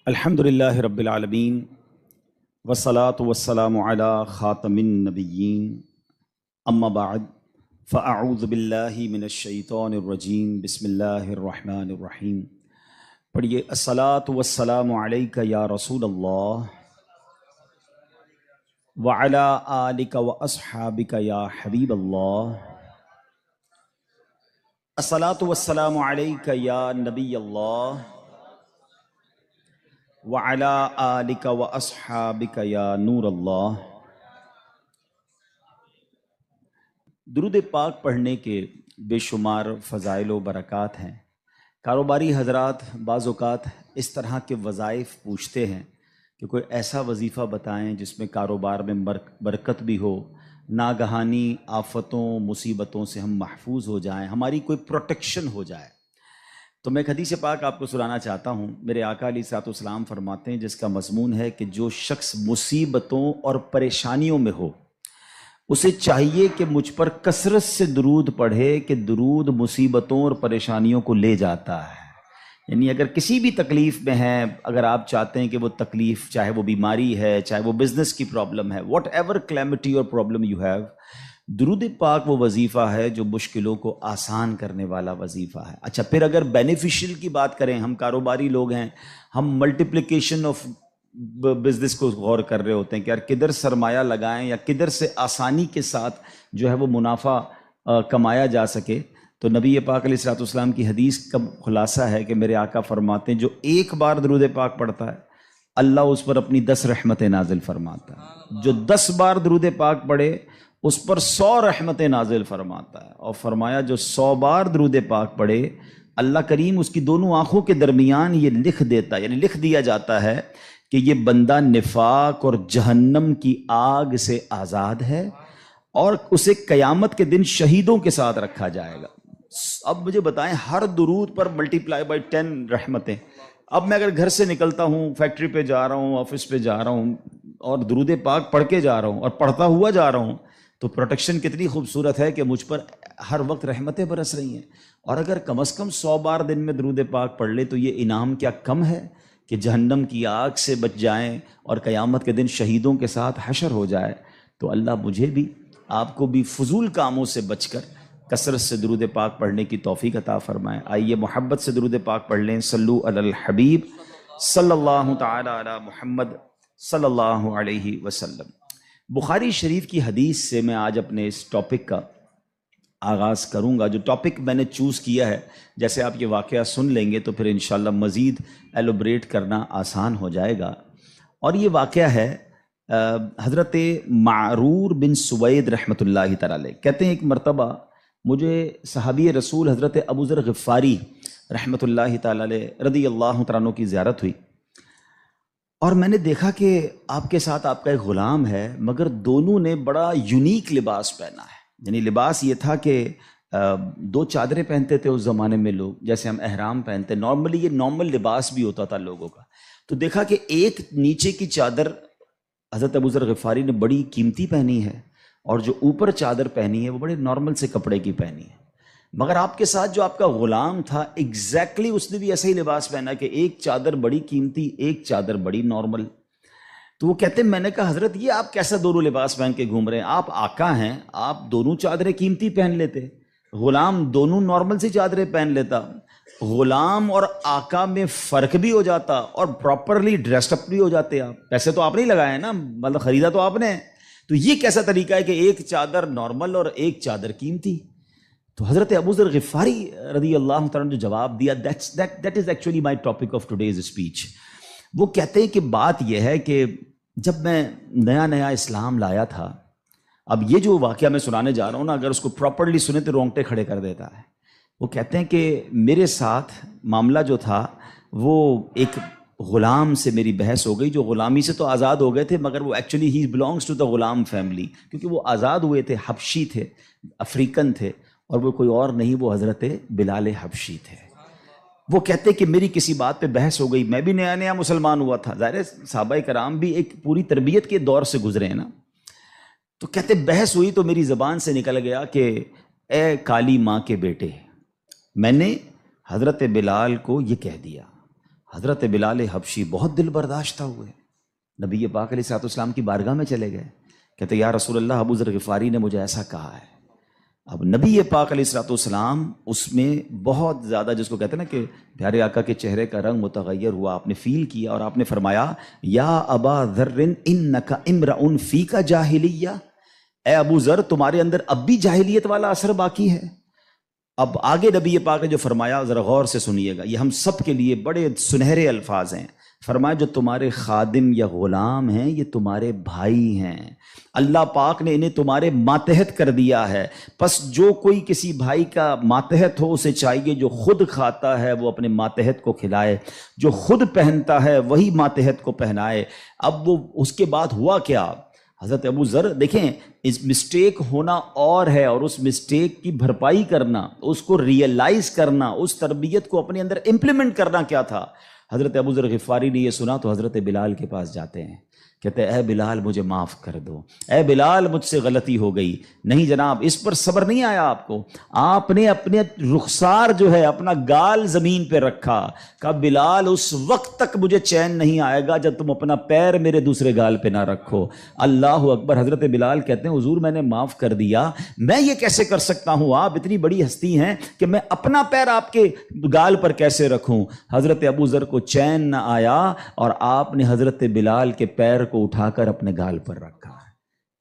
الحمدللہ رب العالمین والصلاة والسلام علی خاتم النبیین اما بعد فاعوذ باللہ من الشیطان الرجیم بسم اللہ الرحمن الرحیم۔ پڑھیے الصلاة والسلام علیک یا رسول اللہ وعلی آلک واصحابک یا حبیب اللہ۔ الصلاة والسلام علیک یا نبی اللہ وعلی آلک واصحابک یا نور اللہ۔ درود پاک پڑھنے کے بے شمار فضائل و برکات ہیں۔ کاروباری حضرات بعض اوقات اس طرح کے وظائف پوچھتے ہیں کہ کوئی ایسا وظیفہ بتائیں جس میں کاروبار میں برکت بھی ہو، ناگہانی آفتوں مصیبتوں سے ہم محفوظ ہو جائیں، ہماری کوئی پروٹیکشن ہو جائے۔ تو میں ایک حدیث پاک آپ کو سنانا چاہتا ہوں۔ میرے آقا علیہ الصلوۃ والسلام فرماتے ہیں، جس کا مضمون ہے کہ جو شخص مصیبتوں اور پریشانیوں میں ہو اسے چاہیے کہ مجھ پر کثرت سے درود پڑھے کہ درود مصیبتوں اور پریشانیوں کو لے جاتا ہے۔ یعنی اگر کسی بھی تکلیف میں ہیں، اگر آپ چاہتے ہیں کہ وہ تکلیف، چاہے وہ بیماری ہے، چاہے وہ بزنس کی پرابلم ہے، واٹ ایور کلیمٹی اور پرابلم یو ہیو، درود پاک وہ وظیفہ ہے جو مشکلوں کو آسان کرنے والا وظیفہ ہے۔ اچھا، پھر اگر بینیفیشل کی بات کریں، ہم کاروباری لوگ ہیں، ہم ملٹیپلیکیشن آف بزنس کو غور کر رہے ہوتے ہیں کہ یار کدھر سرمایہ لگائیں یا کدھر سے آسانی کے ساتھ جو ہے وہ منافع کمایا جا سکے، تو نبی پاک علیہ الصلوۃ والسلام کی حدیث کا خلاصہ ہے کہ میرے آقا فرماتے ہیں جو ایک بار درود پاک پڑھتا ہے اللہ اس پر اپنی 10 رحمتیں نازل فرماتا ہے، جو 10 بار درود پاک پڑھے اس پر 100 رحمتیں نازل فرماتا ہے، اور فرمایا جو 100 بار درود پاک پڑھے اللہ کریم اس کی دونوں آنکھوں کے درمیان یہ لکھ دیتا ہے، یعنی لکھ دیا جاتا ہے کہ یہ بندہ نفاق اور جہنم کی آگ سے آزاد ہے، اور اسے قیامت کے دن شہیدوں کے ساتھ رکھا جائے گا۔ اب مجھے بتائیں، ہر درود پر ملٹیپلائی بائی 10 رحمتیں۔ اب میں اگر گھر سے نکلتا ہوں، فیکٹری پہ جا رہا ہوں، آفس پہ جا رہا ہوں، اور درود پاک پڑھ کے جا رہا ہوں اور پڑھتا ہوا جا رہا ہوں، تو پروٹیکشن کتنی خوبصورت ہے کہ مجھ پر ہر وقت رحمتیں برس رہی ہیں۔ اور اگر کم از کم 100 بار دن میں درود پاک پڑھ لے تو یہ انعام کیا کم ہے کہ جہنم کی آگ سے بچ جائیں اور قیامت کے دن شہیدوں کے ساتھ حشر ہو جائے۔ تو اللہ مجھے بھی آپ کو بھی فضول کاموں سے بچ کر کثرت سے درود پاک پڑھنے کی توفیق عطا فرمائے۔ آئیے محبت سے درود پاک پڑھ لیں۔ صلو علی الحبیب صلی اللہ تعالی علی محمد صلی اللہ علیہ وسلم۔ بخاری شریف کی حدیث سے میں آج اپنے اس ٹاپک کا آغاز کروں گا۔ جو ٹاپک میں نے چوز کیا ہے، جیسے آپ یہ واقعہ سن لیں گے تو پھر انشاءاللہ مزید ایلوبریٹ کرنا آسان ہو جائے گا۔ اور یہ واقعہ ہے حضرت معرور بن سوید رحمۃ اللہ تعالی علیہ۔ کہتے ہیں ایک مرتبہ مجھے صحابی رسول حضرت ابو ذر غفاری رحمۃ اللہ تعالی علیہ رضی اللہ تعالیٰ عنہ کی زیارت ہوئی، اور میں نے دیکھا کہ آپ کے ساتھ آپ کا ایک غلام ہے، مگر دونوں نے بڑا یونیک لباس پہنا ہے۔ یعنی لباس یہ تھا کہ 2 چادریں پہنتے تھے اس زمانے میں لوگ، جیسے ہم احرام پہنتے، نارملی یہ نارمل لباس بھی ہوتا تھا لوگوں کا۔ تو دیکھا کہ ایک نیچے کی چادر حضرت ابو ذر غفاری نے بڑی قیمتی پہنی ہے، اور جو اوپر چادر پہنی ہے وہ بڑے نارمل سے کپڑے کی پہنی ہے۔ مگر آپ کے ساتھ جو آپ کا غلام تھا، ایگزیکٹلی اس نے بھی ایسا ہی لباس پہنا کہ ایک چادر بڑی قیمتی، ایک چادر بڑی نارمل۔ تو وہ کہتے ہیں، میں نے کہا حضرت یہ آپ کیسا دونوں لباس پہن کے گھوم رہے ہیں؟ آپ آقا ہیں، آپ دونوں چادریں قیمتی پہن لیتے، غلام دونوں نارمل سی چادریں پہن لیتا۔ غلام اور آقا میں فرق بھی ہو جاتا اور پراپرلی ڈریسڈ اپ بھی ہو جاتے آپ۔ پیسے تو آپ نہیں لگائے نا، مطلب خریدا تو آپ نے۔ تو یہ کیسا طریقہ ہے کہ ایک چادر نارمل اور ایک چادر قیمتی؟ تو حضرت ابو ذر غفاری رضی اللہ تعالیٰ نے جو جواب دیا، that is actually my topic of today's speech۔ وہ کہتے ہیں کہ بات یہ ہے کہ جب میں نیا اسلام لایا تھا، اب یہ جو واقعہ میں سنانے جا رہا ہوں نا، اگر اس کو پراپرلی سنے تو رونگٹے کھڑے کر دیتا ہے۔ وہ کہتے ہیں کہ میرے ساتھ معاملہ جو تھا وہ ایک غلام سے میری بحث ہو گئی، جو غلامی سے تو آزاد ہو گئے تھے، مگر وہ ایکچولی ہی belongs to the Ghulam family, کیونکہ وہ آزاد ہوئے تھے، حبشی تھے، افریقن تھے، اور وہ کوئی اور نہیں، وہ حضرت بلال حبشی تھے۔ وہ کہتے کہ میری کسی بات پہ بحث ہو گئی، میں بھی نیا مسلمان ہوا تھا، ظاہر ہے صحابہ کرام بھی ایک پوری تربیت کے دور سے گزرے ہیں نا۔ تو کہتے بحث ہوئی تو میری زبان سے نکل گیا کہ اے کالی ماں کے بیٹے، میں نے حضرت بلال کو یہ کہہ دیا۔ حضرت بلال حبشی بہت دل برداشتہ ہوئے، نبی پاک علیہ السلام کی بارگاہ میں چلے گئے، کہتے یا رسول اللہ ابو ذر غفاری نے مجھے ایسا کہا ہے۔ اب نبی پاک علیہ السلام اس میں بہت زیادہ، جس کو کہتے ہیں نا کہ پیارے آقا کے چہرے کا رنگ متغیر ہوا، آپ نے فیل کیا اور آپ نے فرمایا یا ابا ذر انک امرؤ فیک جاہلیہ، اے ابو ذر تمہارے اندر اب بھی جاہلیت والا اثر باقی ہے۔ اب آگے نبی پاک نے جو فرمایا ذرا غور سے سنیے گا، یہ ہم سب کے لیے بڑے سنہرے الفاظ ہیں۔ فرمایا جو تمہارے خادم یا غلام ہیں یہ تمہارے بھائی ہیں، اللہ پاک نے انہیں تمہارے ماتحت کر دیا ہے، پس جو کوئی کسی بھائی کا ماتحت ہو اسے چاہیے جو خود کھاتا ہے وہ اپنے ماتحت کو کھلائے، جو خود پہنتا ہے وہی ماتحت کو پہنائے۔ اب وہ اس کے بعد ہوا کیا؟ حضرت ابو ذر دیکھیں، اس مسٹیک ہونا اور ہے، اور اس مسٹیک کی بھرپائی کرنا، اس کو ریئلائز کرنا، اس تربیت کو اپنے اندر امپلیمنٹ کرنا کیا تھا۔ حضرت ابو ذر غفاری نے یہ سنا تو حضرت بلال کے پاس جاتے ہیں، کہتے ہیں اے بلال مجھے معاف کر دو، اے بلال مجھ سے غلطی ہو گئی۔ نہیں جناب، اس پر صبر نہیں آیا آپ کو، آپ نے اپنے رخسار جو ہے اپنا گال زمین پہ رکھا، کہا بلال اس وقت تک مجھے چین نہیں آئے گا جب تم اپنا پیر میرے دوسرے گال پہ نہ رکھو۔ اللہ اکبر۔ حضرت بلال کہتے ہیں حضور میں نے معاف کر دیا، میں یہ کیسے کر سکتا ہوں، آپ اتنی بڑی ہستی ہیں کہ میں اپنا پیر آپ کے گال پر کیسے رکھوں۔ حضرت ابو ذر کو چین نہ آیا اور آپ نے حضرت بلال کے پیر کو اٹھا کر اپنے گال پر رکھا،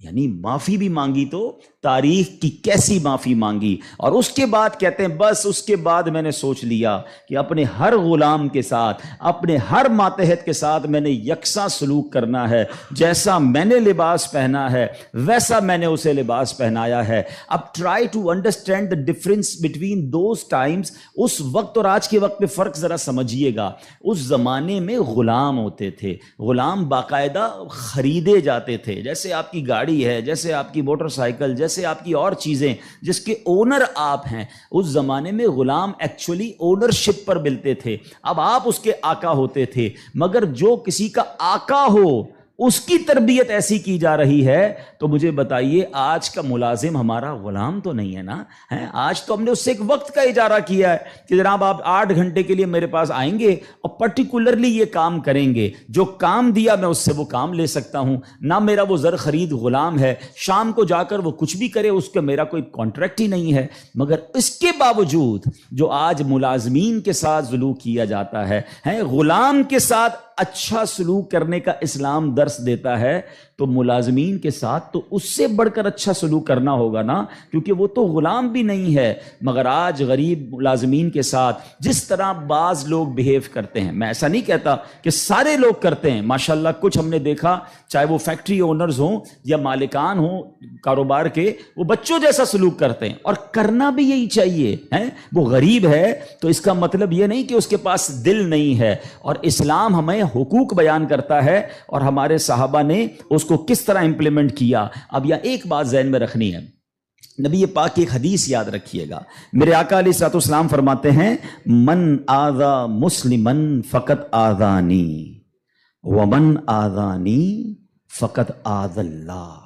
یعنی معافی بھی مانگی تو تاریخ کی کیسی معافی مانگی۔ اور اس کے بعد کہتے ہیں بس اس کے بعد میں نے سوچ لیا کہ اپنے ہر غلام کے ساتھ، اپنے ہر ماتحت کے ساتھ میں نے یکساں سلوک کرنا ہے، جیسا میں نے لباس پہنا ہے ویسا میں نے اسے لباس پہنایا ہے۔ اب try to understand the difference between those times, اس وقت اور آج کے وقت میں فرق ذرا سمجھیے گا۔ اس زمانے میں غلام ہوتے تھے، غلام باقاعدہ خریدے جاتے تھے، جیسے آپ کی گاڑی ہے، جیسے آپ کی موٹر سائیکل، جیسے آپ کی اور چیزیں جس کے اونر آپ ہیں۔ اس زمانے میں غلام ایکچولی اونرشپ پر ملتے تھے، اب آپ اس کے آقا ہوتے تھے، مگر جو کسی کا آقا ہو اس کی تربیت ایسی کی جا رہی ہے تو مجھے بتائیے آج کا ملازم ہمارا غلام تو نہیں ہے نا؟ آج تو ہم نے اس سے ایک وقت کا اجارہ کیا ہے کہ جناب آپ 8 گھنٹے کے لیے میرے پاس آئیں گے اور پرٹیکولرلی یہ کام کریں گے، جو کام دیا میں اس سے وہ کام لے سکتا ہوں، نہ میرا وہ زر خرید غلام ہے، شام کو جا کر وہ کچھ بھی کرے اس کا میرا کوئی کانٹریکٹ ہی نہیں ہے۔ مگر اس کے باوجود جو آج ملازمین کے ساتھ سلوک کیا جاتا ہے، غلام کے ساتھ اچھا سلوک کرنے کا اسلام درس دیتا ہے، تو ملازمین کے ساتھ تو اس سے بڑھ کر اچھا سلوک کرنا ہوگا نا، کیونکہ وہ تو غلام بھی نہیں ہے۔ مگر آج غریب ملازمین کے ساتھ جس طرح بعض لوگ بیہیو کرتے ہیں، میں ایسا نہیں کہتا کہ سارے لوگ کرتے ہیں، ماشاءاللہ کچھ ہم نے دیکھا، چاہے وہ فیکٹری اونرز ہوں یا مالکان ہوں کاروبار کے، وہ بچوں جیسا سلوک کرتے ہیں، اور کرنا بھی یہی چاہیے۔ وہ غریب ہے تو اس کا مطلب یہ نہیں کہ اس کے پاس دل نہیں ہے، اور اسلام ہمیں حقوق بیان کرتا ہے اور ہمارے صحابہ نے اس کو کس طرح امپلیمنٹ کیا۔ اب یہ ایک بات ذہن میں رکھنی ہے، نبی پاک کی ایک حدیث یاد رکھیے گا، میرے آقا علیہ الصلوۃ والسلام فرماتے ہیں من آذا مسلمن فقط آذانی ومن آذانی فقط آذ اللہ،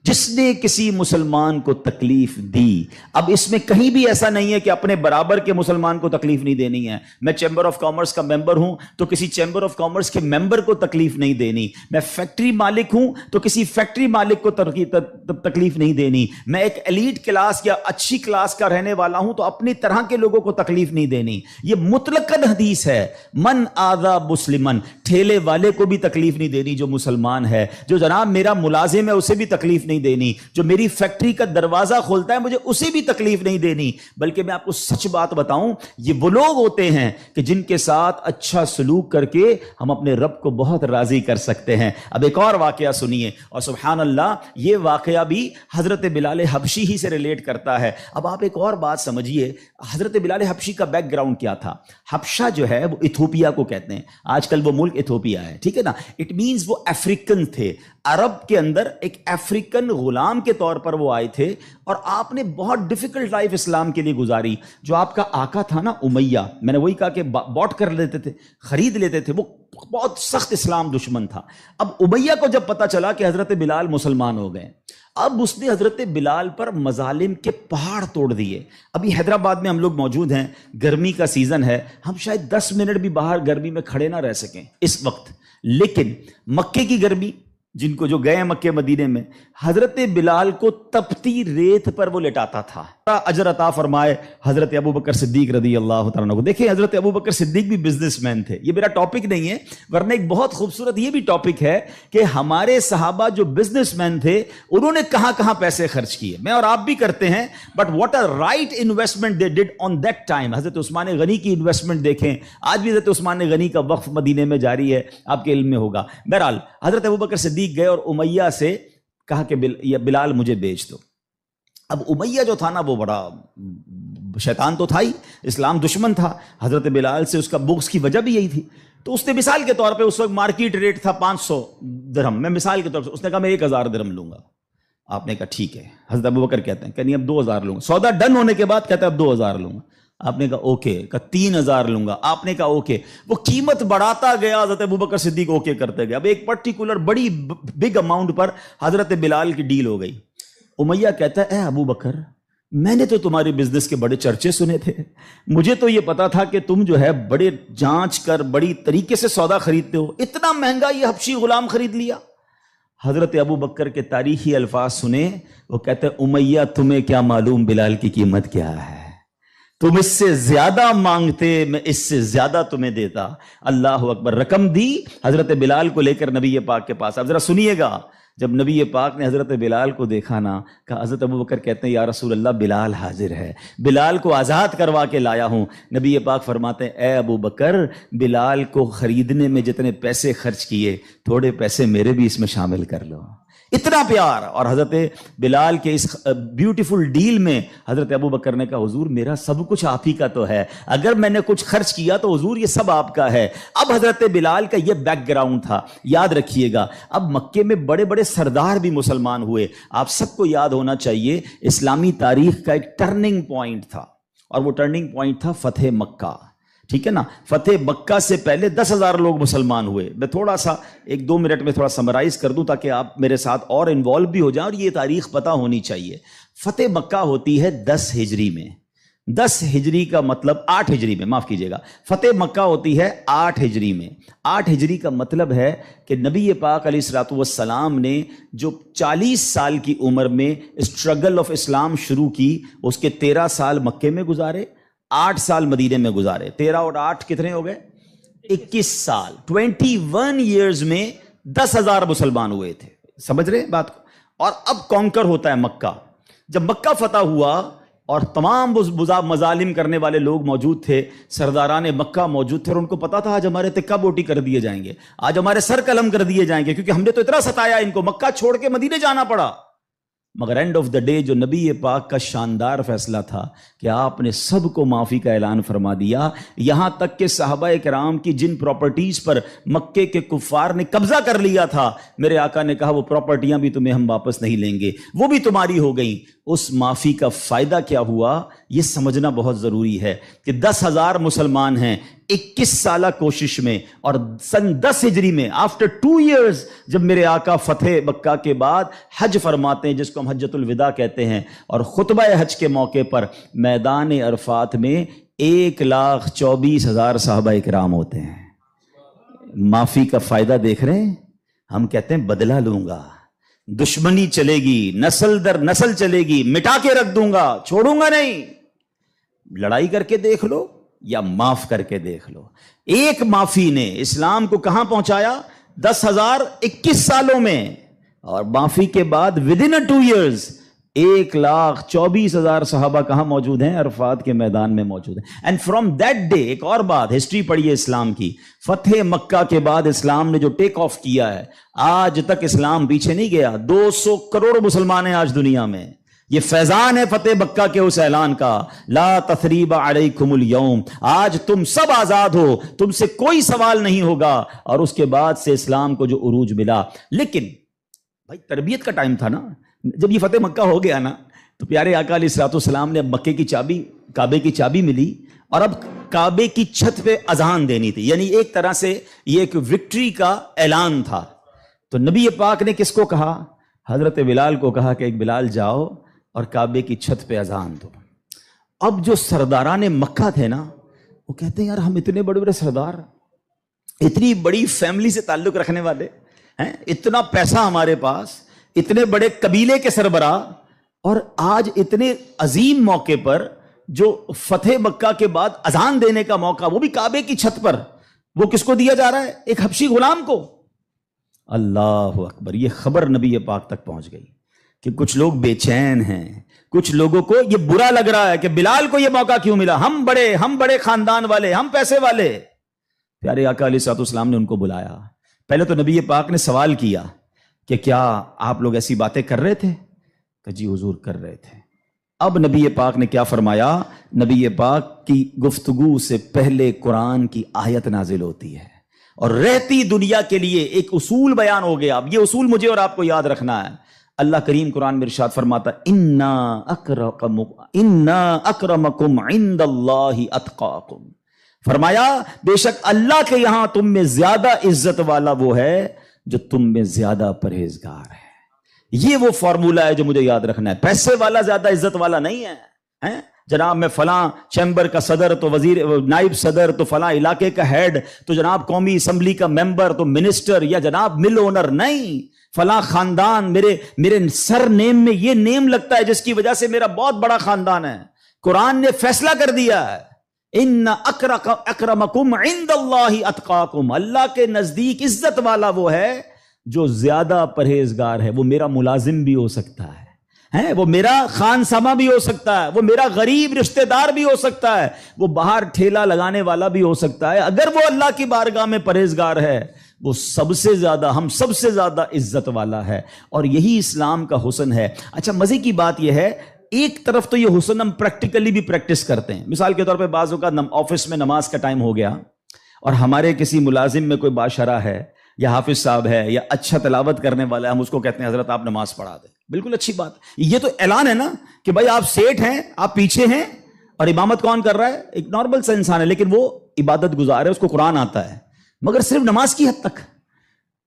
جس نے کسی مسلمان کو تکلیف دی۔ اب اس میں کہیں بھی ایسا نہیں ہے کہ اپنے برابر کے مسلمان کو تکلیف نہیں دینی ہے۔ میں چیمبر آف کامرس کا ممبر ہوں تو کسی چیمبر آف کامرس کے ممبر کو تکلیف نہیں دینی، میں فیکٹری مالک ہوں تو کسی فیکٹری مالک کو تکلیف نہیں دینی، میں ایک ایلیٹ کلاس یا اچھی کلاس کا رہنے والا ہوں تو اپنی طرح کے لوگوں کو تکلیف نہیں دینی۔ یہ مطلقاً حدیث ہے، من آذا مسلمن، ٹھیلے والے کو بھی تکلیف نہیں دینی جو مسلمان ہے، جو جناب میرا ملازم ہے اسے بھی تکلیف نہیں دینی، جو میری فیکٹری کا دروازہ کھولتا ہے مجھے اسے بھی تکلیف نہیں دینی۔ بلکہ میں آپ کو سچ بات بتاؤں، یہ وہ لوگ ہوتے ہیں کہ جن کے ساتھ اچھا سلوک کر کے ہم اپنے رب کو بہت راضی کر سکتے ہیں۔ اب ایک اور واقعہ سنیے، اور سبحان اللہ یہ واقعہ بھی حضرت بلال حبشی ہی سے ریلیٹ کرتا ہے۔ اب آپ ایک اور بات سمجھیے، حضرت بلال حبشی کا بیک گراؤنڈ کیا تھا؟ حبشہ جو ہے وہ ایتھوپیا کو کہتے ہیں، آج کل وہ ملک ایتھوپیا ہے، ٹھیک ہے نا؟ اٹ مینز وہ افریقن تھے، عرب کے اندر ایک افریقن غلام کے طور پر وہ آئے تھے، اور آپ نے بہت ڈیفیکلٹ لائف اسلام کے لیے گزاری۔ جو آپ کا آقا تھا نا امیہ، میں نے وہی کہا کہ باٹ کر لیتے تھے، خرید لیتے تھے، وہ بہت سخت اسلام دشمن تھا۔ اب امیہ کو جب پتا چلا کہ حضرت بلال مسلمان ہو گئے، اب اس نے حضرت بلال پر مظالم کے پہاڑ توڑ دیے. ابھی حیدرآباد میں ہم لوگ موجود ہیں, گرمی کا سیزن ہے, ہم شاید 10 منٹ بھی باہر گرمی میں کھڑے نہ رہ سکیں اس وقت, لیکن مکے کی گرمی, جن کو جو گئے ہیں مکے مدینے میں, حضرت بلال کو تپتی ریت پر وہ لٹاتا تھا. اجر عطا فرمائے حضرت ابو بکر صدیق رضی اللہ تعالیٰ عنہ کو. دیکھیں حضرت ابو بکر صدیق بھی بزنس مین تھے, یہ میرا ٹاپک نہیں ہے, ورنہ ایک بہت خوبصورت یہ بھی ٹاپک ہے کہ ہمارے صحابہ جو بزنس مین تھے انہوں نے کہاں کہاں پیسے خرچ کیے. میں اور آپ بھی کرتے ہیں, but what a right investment they did on that time. Hazrat Usman غنی کی انویسٹمنٹ دیکھیں, آج بھی حضرت عثمان غنی کا وقف مدینے میں جاری ہے, آپ کے علم میں ہوگا. بہرحال حضرت ابو بکر صدیق گئے اور امیہ سے کہا کہ بلال مجھے بیچ دو. اب امیہ جو تھا نا وہ بڑا شیطان تو تھا ہی, اسلام دشمن تھا. حضرت بلال سے اس کا بغض کی وجہ بھی یہی تھی. تو اس نے مثال کے طور پہ, اس وقت مارکیٹ ریٹ تھا 500 درہم, میں مثال کے طور پر اس نے کہا میں 1000 درہم لوں گا. آپ نے کہا ٹھیک ہے. حضرت ابو بکر کہتے ہیں کہ نہیں اب 2000 لوں گا. سودا ڈن ہونے کے بعد کہتا ہے اب 2000 لوں گا. آپ نے کہا اوکے. کہا 3000 لوں گا. آپ نے کہا اوکے. وہ قیمت بڑھاتا گیا, حضرت ابو بکر صدیق اوکے کرتے گئے. اب ایک پرٹیکولر بڑی بگ اماؤنٹ پر حضرت بلال کی ڈیل ہو گئی. امیہ کہتا ہے اے ابو بکر, میں نے تو تمہاری بزنس کے بڑے چرچے سنے تھے, مجھے تو یہ پتا تھا کہ تم جو ہے بڑے جانچ کر بڑی طریقے سے سودا خریدتے ہو, اتنا مہنگا یہ حبشی غلام خرید لیا. حضرت ابو بکر کے تاریخی الفاظ سنے, وہ کہتے ہیں امیہ تمہیں کیا معلوم بلال کی قیمت کیا ہے, تم اس سے زیادہ مانگتے میں اس سے زیادہ تمہیں دیتا. اللہ اکبر. رقم دی حضرت بلال کو لے کر نبی پاک کے پاس. اب ذرا سنیے گا, جب نبی پاک نے حضرت بلال کو دیکھا نا, کہا حضرت ابو بکر کہتے ہیں یا رسول اللہ بلال حاضر ہے, بلال کو آزاد کروا کے لایا ہوں. نبی پاک فرماتے ہیں اے ابو بکر, بلال کو خریدنے میں جتنے پیسے خرچ کیے تھوڑے پیسے میرے بھی اس میں شامل کر لو. اتنا پیار. اور حضرت بلال کے اس بیوٹیفل ڈیل میں حضرت ابو بکر نے کہا حضور میرا سب کچھ آپ ہی کا تو ہے, اگر میں نے کچھ خرچ کیا تو حضور یہ سب آپ کا ہے. اب حضرت بلال کا یہ بیک گراؤنڈ تھا, یاد رکھیے گا. اب مکے میں بڑے بڑے سردار بھی مسلمان ہوئے. آپ سب کو یاد ہونا چاہیے اسلامی تاریخ کا ایک ٹرننگ پوائنٹ تھا, اور وہ ٹرننگ پوائنٹ تھا فتح مکہ. ٹھیک ہے نا, فتح مکہ سے پہلے 10,000 لوگ مسلمان ہوئے. میں تھوڑا سا 1-2 منٹ میں تھوڑا سمرائز کر دوں تاکہ آپ میرے ساتھ اور انوالو بھی ہو جائیں, اور یہ تاریخ پتہ ہونی چاہیے. فتح مکہ ہوتی ہے 10 ہجری میں. 10 ہجری کا مطلب 8 ہجری میں, معاف کیجیے گا, فتح مکہ ہوتی ہے 8 ہجری میں. 8 ہجری کا مطلب ہے کہ نبی پاک علیہ الصلوۃ والسلام نے جو 40 سال کی عمر میں اسٹرگل آف اسلام شروع کی, اس کے 13 سال مکے میں گزارے, 8 سال مدینے میں گزارے. 13 اور 8 کتنے ہو گئے؟ 21 سال. 21 ایئرز میں 10,000 مسلمان ہوئے تھے. سمجھ رہے ہیں بات کو؟ اور اب کانکر ہوتا ہے مکہ. جب مکہ فتح ہوا اور تمام مظالم کرنے والے لوگ موجود تھے, سرداران مکہ موجود تھے, اور ان کو پتا تھا آج ہمارے تکہ بوٹی کر دیے جائیں گے, آج ہمارے سر قلم کر دیے جائیں گے, کیونکہ ہم نے تو اتنا ستایا ان کو, مکہ چھوڑ کے مدینے جانا پڑا. مگر اینڈ آف دا ڈے جو نبی پاک کا شاندار فیصلہ تھا کہ آپ نے سب کو معافی کا اعلان فرما دیا, یہاں تک کہ صحابہ کرام کی جن پراپرٹیز پر مکے کے کفار نے قبضہ کر لیا تھا, میرے آقا نے کہا وہ پراپرٹیاں بھی تمہیں ہم واپس نہیں لیں گے, وہ بھی تمہاری ہو گئیں. اس معافی کا فائدہ کیا ہوا یہ سمجھنا بہت ضروری ہے کہ 10,000 مسلمان ہیں 21 سالہ کوشش میں, اور سن 10 ہجری میں آفٹر 2 ایئرز جب میرے آقا فتح مکہ کے بعد حج فرماتے ہیں, جس کو ہم حجۃ الوداع کہتے ہیں, اور خطبہ حج کے موقع پر میدان عرفات میں 1,24,000 صحابہ کرام ہوتے ہیں. معافی کا فائدہ دیکھ رہے ہیں؟ ہم کہتے ہیں بدلہ لوں گا, دشمنی چلے گی, نسل در نسل چلے گی, مٹا کے رکھ دوں گا, چھوڑوں گا نہیں. لڑائی کر کے دیکھ لو یا معاف کر کے دیکھ لو. ایک معافی نے اسلام کو کہاں پہنچایا؟ 10,000 21 سالوں میں, اور معافی کے بعد ودن 2 ایئرز 1,24,000 صحابہ کہاں موجود ہیں؟ عرفات کے میدان میں موجود ہیں. اینڈ فرام دیٹ ڈے, ایک اور بات, ہسٹری پڑھیے اسلام کی, فتح مکہ کے بعد اسلام نے جو ٹیک آف کیا ہے, آج تک اسلام پیچھے نہیں گیا. 200 کروڑ مسلمان ہیں آج دنیا میں. یہ فیضان ہے فتح مکہ کے اس اعلان کا, لا تثریب علیکم اليوم, آج تم سب آزاد ہو, تم سے کوئی سوال نہیں ہوگا. اور اس کے بعد سے اسلام کو جو عروج ملا. لیکن بھائی تربیت کا ٹائم تھا نا, جب یہ فتح مکہ ہو گیا نا, تو پیارے آقا علیہ الصلوۃ والسلام نے اب مکے کی چابی, کعبے کی چابی ملی, اور اب کعبے کی چھت پہ اذان دینی تھی. یعنی ایک طرح سے یہ ایک وکٹری کا اعلان تھا. تو نبی پاک نے کس کو کہا؟ حضرت بلال کو کہا کہ ایک بلال جاؤ اور کعبے کی چھت پہ اذان دو۔ اب جو سرداران مکہ تھے نا وہ کہتے ہیں یار ہم اتنے بڑے بڑے سردار، اتنی بڑی فیملی سے تعلق رکھنے والے ہیں، اتنا پیسہ ہمارے پاس، اتنے بڑے قبیلے کے سربراہ، اور آج اتنے عظیم موقع پر جو فتح مکہ کے بعد اذان دینے کا موقع، وہ بھی کعبے کی چھت پر، وہ کس کو دیا جا رہا ہے؟ ایک حبشی غلام کو۔ اللہ اکبر! یہ خبر نبی پاک تک پہنچ گئی کہ کچھ لوگ بے چین ہیں، کچھ لوگوں کو یہ برا لگ رہا ہے کہ بلال کو یہ موقع کیوں ملا، ہم بڑے خاندان والے، ہم پیسے والے۔ پیارے آقا علیہ الصلوۃ والسلام نے ان کو بلایا۔ پہلے تو نبی پاک نے سوال کیا کہ کیا آپ لوگ ایسی باتیں کر رہے تھے؟ کہ جی حضور کر رہے تھے۔ اب نبی پاک نے کیا فرمایا؟ نبی پاک کی گفتگو سے پہلے قرآن کی آیت نازل ہوتی ہے اور رہتی دنیا کے لیے ایک اصول بیان ہو گیا۔ اب یہ اصول مجھے اور آپ کو یاد رکھنا ہے۔ اللہ کریم قرآن میں ارشاد فرماتا انا اکرمکم عند اللہ اتقاکم، فرمایا بے شک اللہ کے یہاں تم میں زیادہ عزت والا وہ ہے جو تم میں زیادہ پرہیزگار ہے۔ یہ وہ فارمولا ہے جو مجھے یاد رکھنا ہے۔ پیسے والا زیادہ عزت والا نہیں ہے، جناب میں فلاں چیمبر کا صدر تو وزیر نائب صدر تو فلاں علاقے کا ہیڈ تو جناب قومی اسمبلی کا ممبر تو منسٹر یا جناب مل اونر نہیں، فلاں خاندان میرے سر نیم میں یہ نیم لگتا ہے جس کی وجہ سے میرا بہت بڑا خاندان ہے۔ قرآن نے فیصلہ کر دیا ہے ان اکرمکم عند اللہ اتقاکم، اللہ کے نزدیک عزت والا وہ ہے جو زیادہ پرہیزگار ہے۔ وہ میرا ملازم بھی ہو سکتا ہے، وہ میرا خان سما بھی ہو سکتا ہے، وہ میرا غریب رشتہ دار بھی ہو سکتا ہے، وہ باہر ٹھیلا لگانے والا بھی ہو سکتا ہے۔ اگر وہ اللہ کی بارگاہ میں پرہیزگار ہے وہ سب سے زیادہ، ہم سب سے زیادہ عزت والا ہے، اور یہی اسلام کا حسن ہے۔ اچھا مزے کی بات یہ ہے، ایک طرف تو یہ حسن ہم پریکٹیکلی بھی پریکٹس کرتے ہیں۔ مثال کے طور پہ بعض اوقات آفس میں نماز کا ٹائم ہو گیا اور ہمارے کسی ملازم میں کوئی باشرہ ہے یا حافظ صاحب ہے یا اچھا تلاوت کرنے والا ہے، ہم اس کو کہتے ہیں حضرت آپ نماز پڑھا دیں۔ بالکل اچھی بات، یہ تو اعلان ہے نا کہ بھائی آپ سیٹ ہیں، آپ پیچھے ہیں، اور امامت کون کر رہا ہے؟ ایک نارمل سا انسان ہے، لیکن وہ عبادت گزار ہے، اس کو قرآن آتا ہے، مگر صرف نماز کی حد تک۔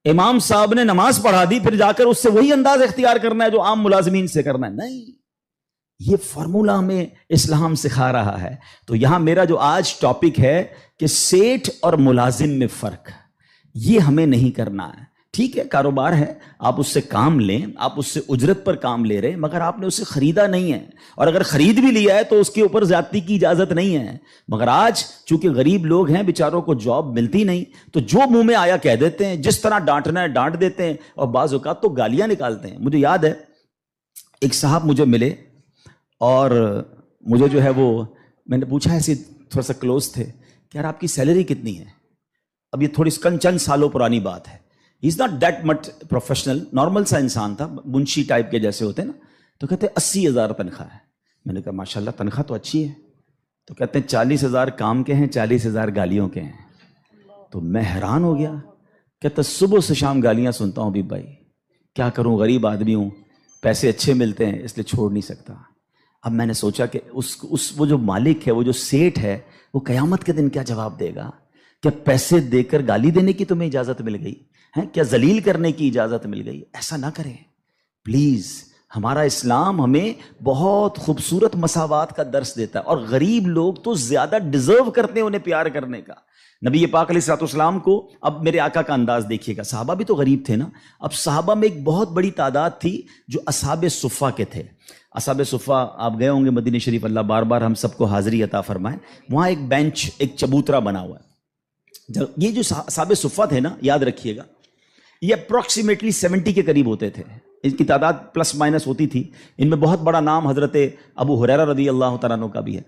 امام صاحب نے نماز پڑھا دی، پھر جا کر اس سے وہی انداز اختیار کرنا ہے جو عام ملازمین سے کرنا ہے؟ نہیں، یہ فارمولہ ہمیں اسلام سکھا رہا ہے۔ تو یہاں میرا جو آج ٹاپک ہے کہ سیٹ اور ملازم میں فرق، یہ ہمیں نہیں کرنا ہے۔ ٹھیک ہے کاروبار ہے، آپ اس سے کام لیں، آپ اس سے اجرت پر کام لے رہے ہیں، مگر آپ نے اسے خریدا نہیں ہے، اور اگر خرید بھی لیا ہے تو اس کے اوپر زیادتی کی اجازت نہیں ہے۔ مگر آج چونکہ غریب لوگ ہیں، بیچاروں کو جاب ملتی نہیں، تو جو منہ میں آیا کہہ دیتے ہیں، جس طرح ڈانٹنا ہے ڈانٹ دیتے ہیں، اور بعض اوقات تو گالیاں نکالتے ہیں۔ مجھے یاد ہے ایک صاحب مجھے ملے اور مجھے جو ہے وہ میں نے پوچھا، ایسے تھوڑا سا کلوز تھے کہ یار آپ کی سیلری کتنی ہے؟ اب یہ تھوڑی چند سالوں پرانی بات ہے، he is not that much professional, normal سا انسان تھا، منشی ٹائپ کے جیسے ہوتے ہیں نا، تو کہتے 80,000 تنخواہ ہے۔ میں نے کہا ماشاءاللہ تنخواہ تو اچھی ہے۔ تو کہتے ہیں 40,000 کام کے ہیں، 40,000 گالیوں کے ہیں۔ تو میں حیران ہو گیا، کہتا صبح سے شام گالیاں سنتا ہوں بھی بھائی، کیا کروں، غریب آدمی ہوں، پیسے اچھے ملتے ہیں اس لیے چھوڑ نہیں سکتا۔ اب میں نے سوچا کہ وہ جو مالک ہے، وہ جو سیٹ ہے، وہ قیامت کے دن کیا جواب دے گا؟ کیا پیسے دے کر گالی دینے کی تمہیں اجازت مل گئی ہے؟ کیا ذلیل کرنے کی اجازت مل گئی؟ ایسا نہ کریں پلیز۔ ہمارا اسلام ہمیں بہت خوبصورت مساوات کا درس دیتا ہے، اور غریب لوگ تو زیادہ ڈیزرو کرتے ہیں انہیں پیار کرنے کا۔ نبی پاک علیہ الصلوۃ والسلام کو، اب میرے آقا کا انداز دیکھیے گا، صحابہ بھی تو غریب تھے نا۔ اب صحابہ میں ایک بہت بڑی تعداد تھی جو اصحاب صفہ کے تھے۔ اصحاب صفہ آپ گئے ہوں گے مدینہ شریف، اللہ بار بار ہم سب کو حاضری عطا فرمائے۔ وہاں ایک بینچ، ایک چبوترا بنا ہوا ہے۔ یہ جو اصحاب صفہ تھے نا، یاد رکھیے گا، یہ اپروکسیمیٹلی 70 کے قریب ہوتے تھے، ان کی تعداد پلس مائنس ہوتی تھی۔ ان میں بہت بڑا نام حضرت ابو ہریرہ رضی اللہ تعالیٰ عنہ کا بھی ہے۔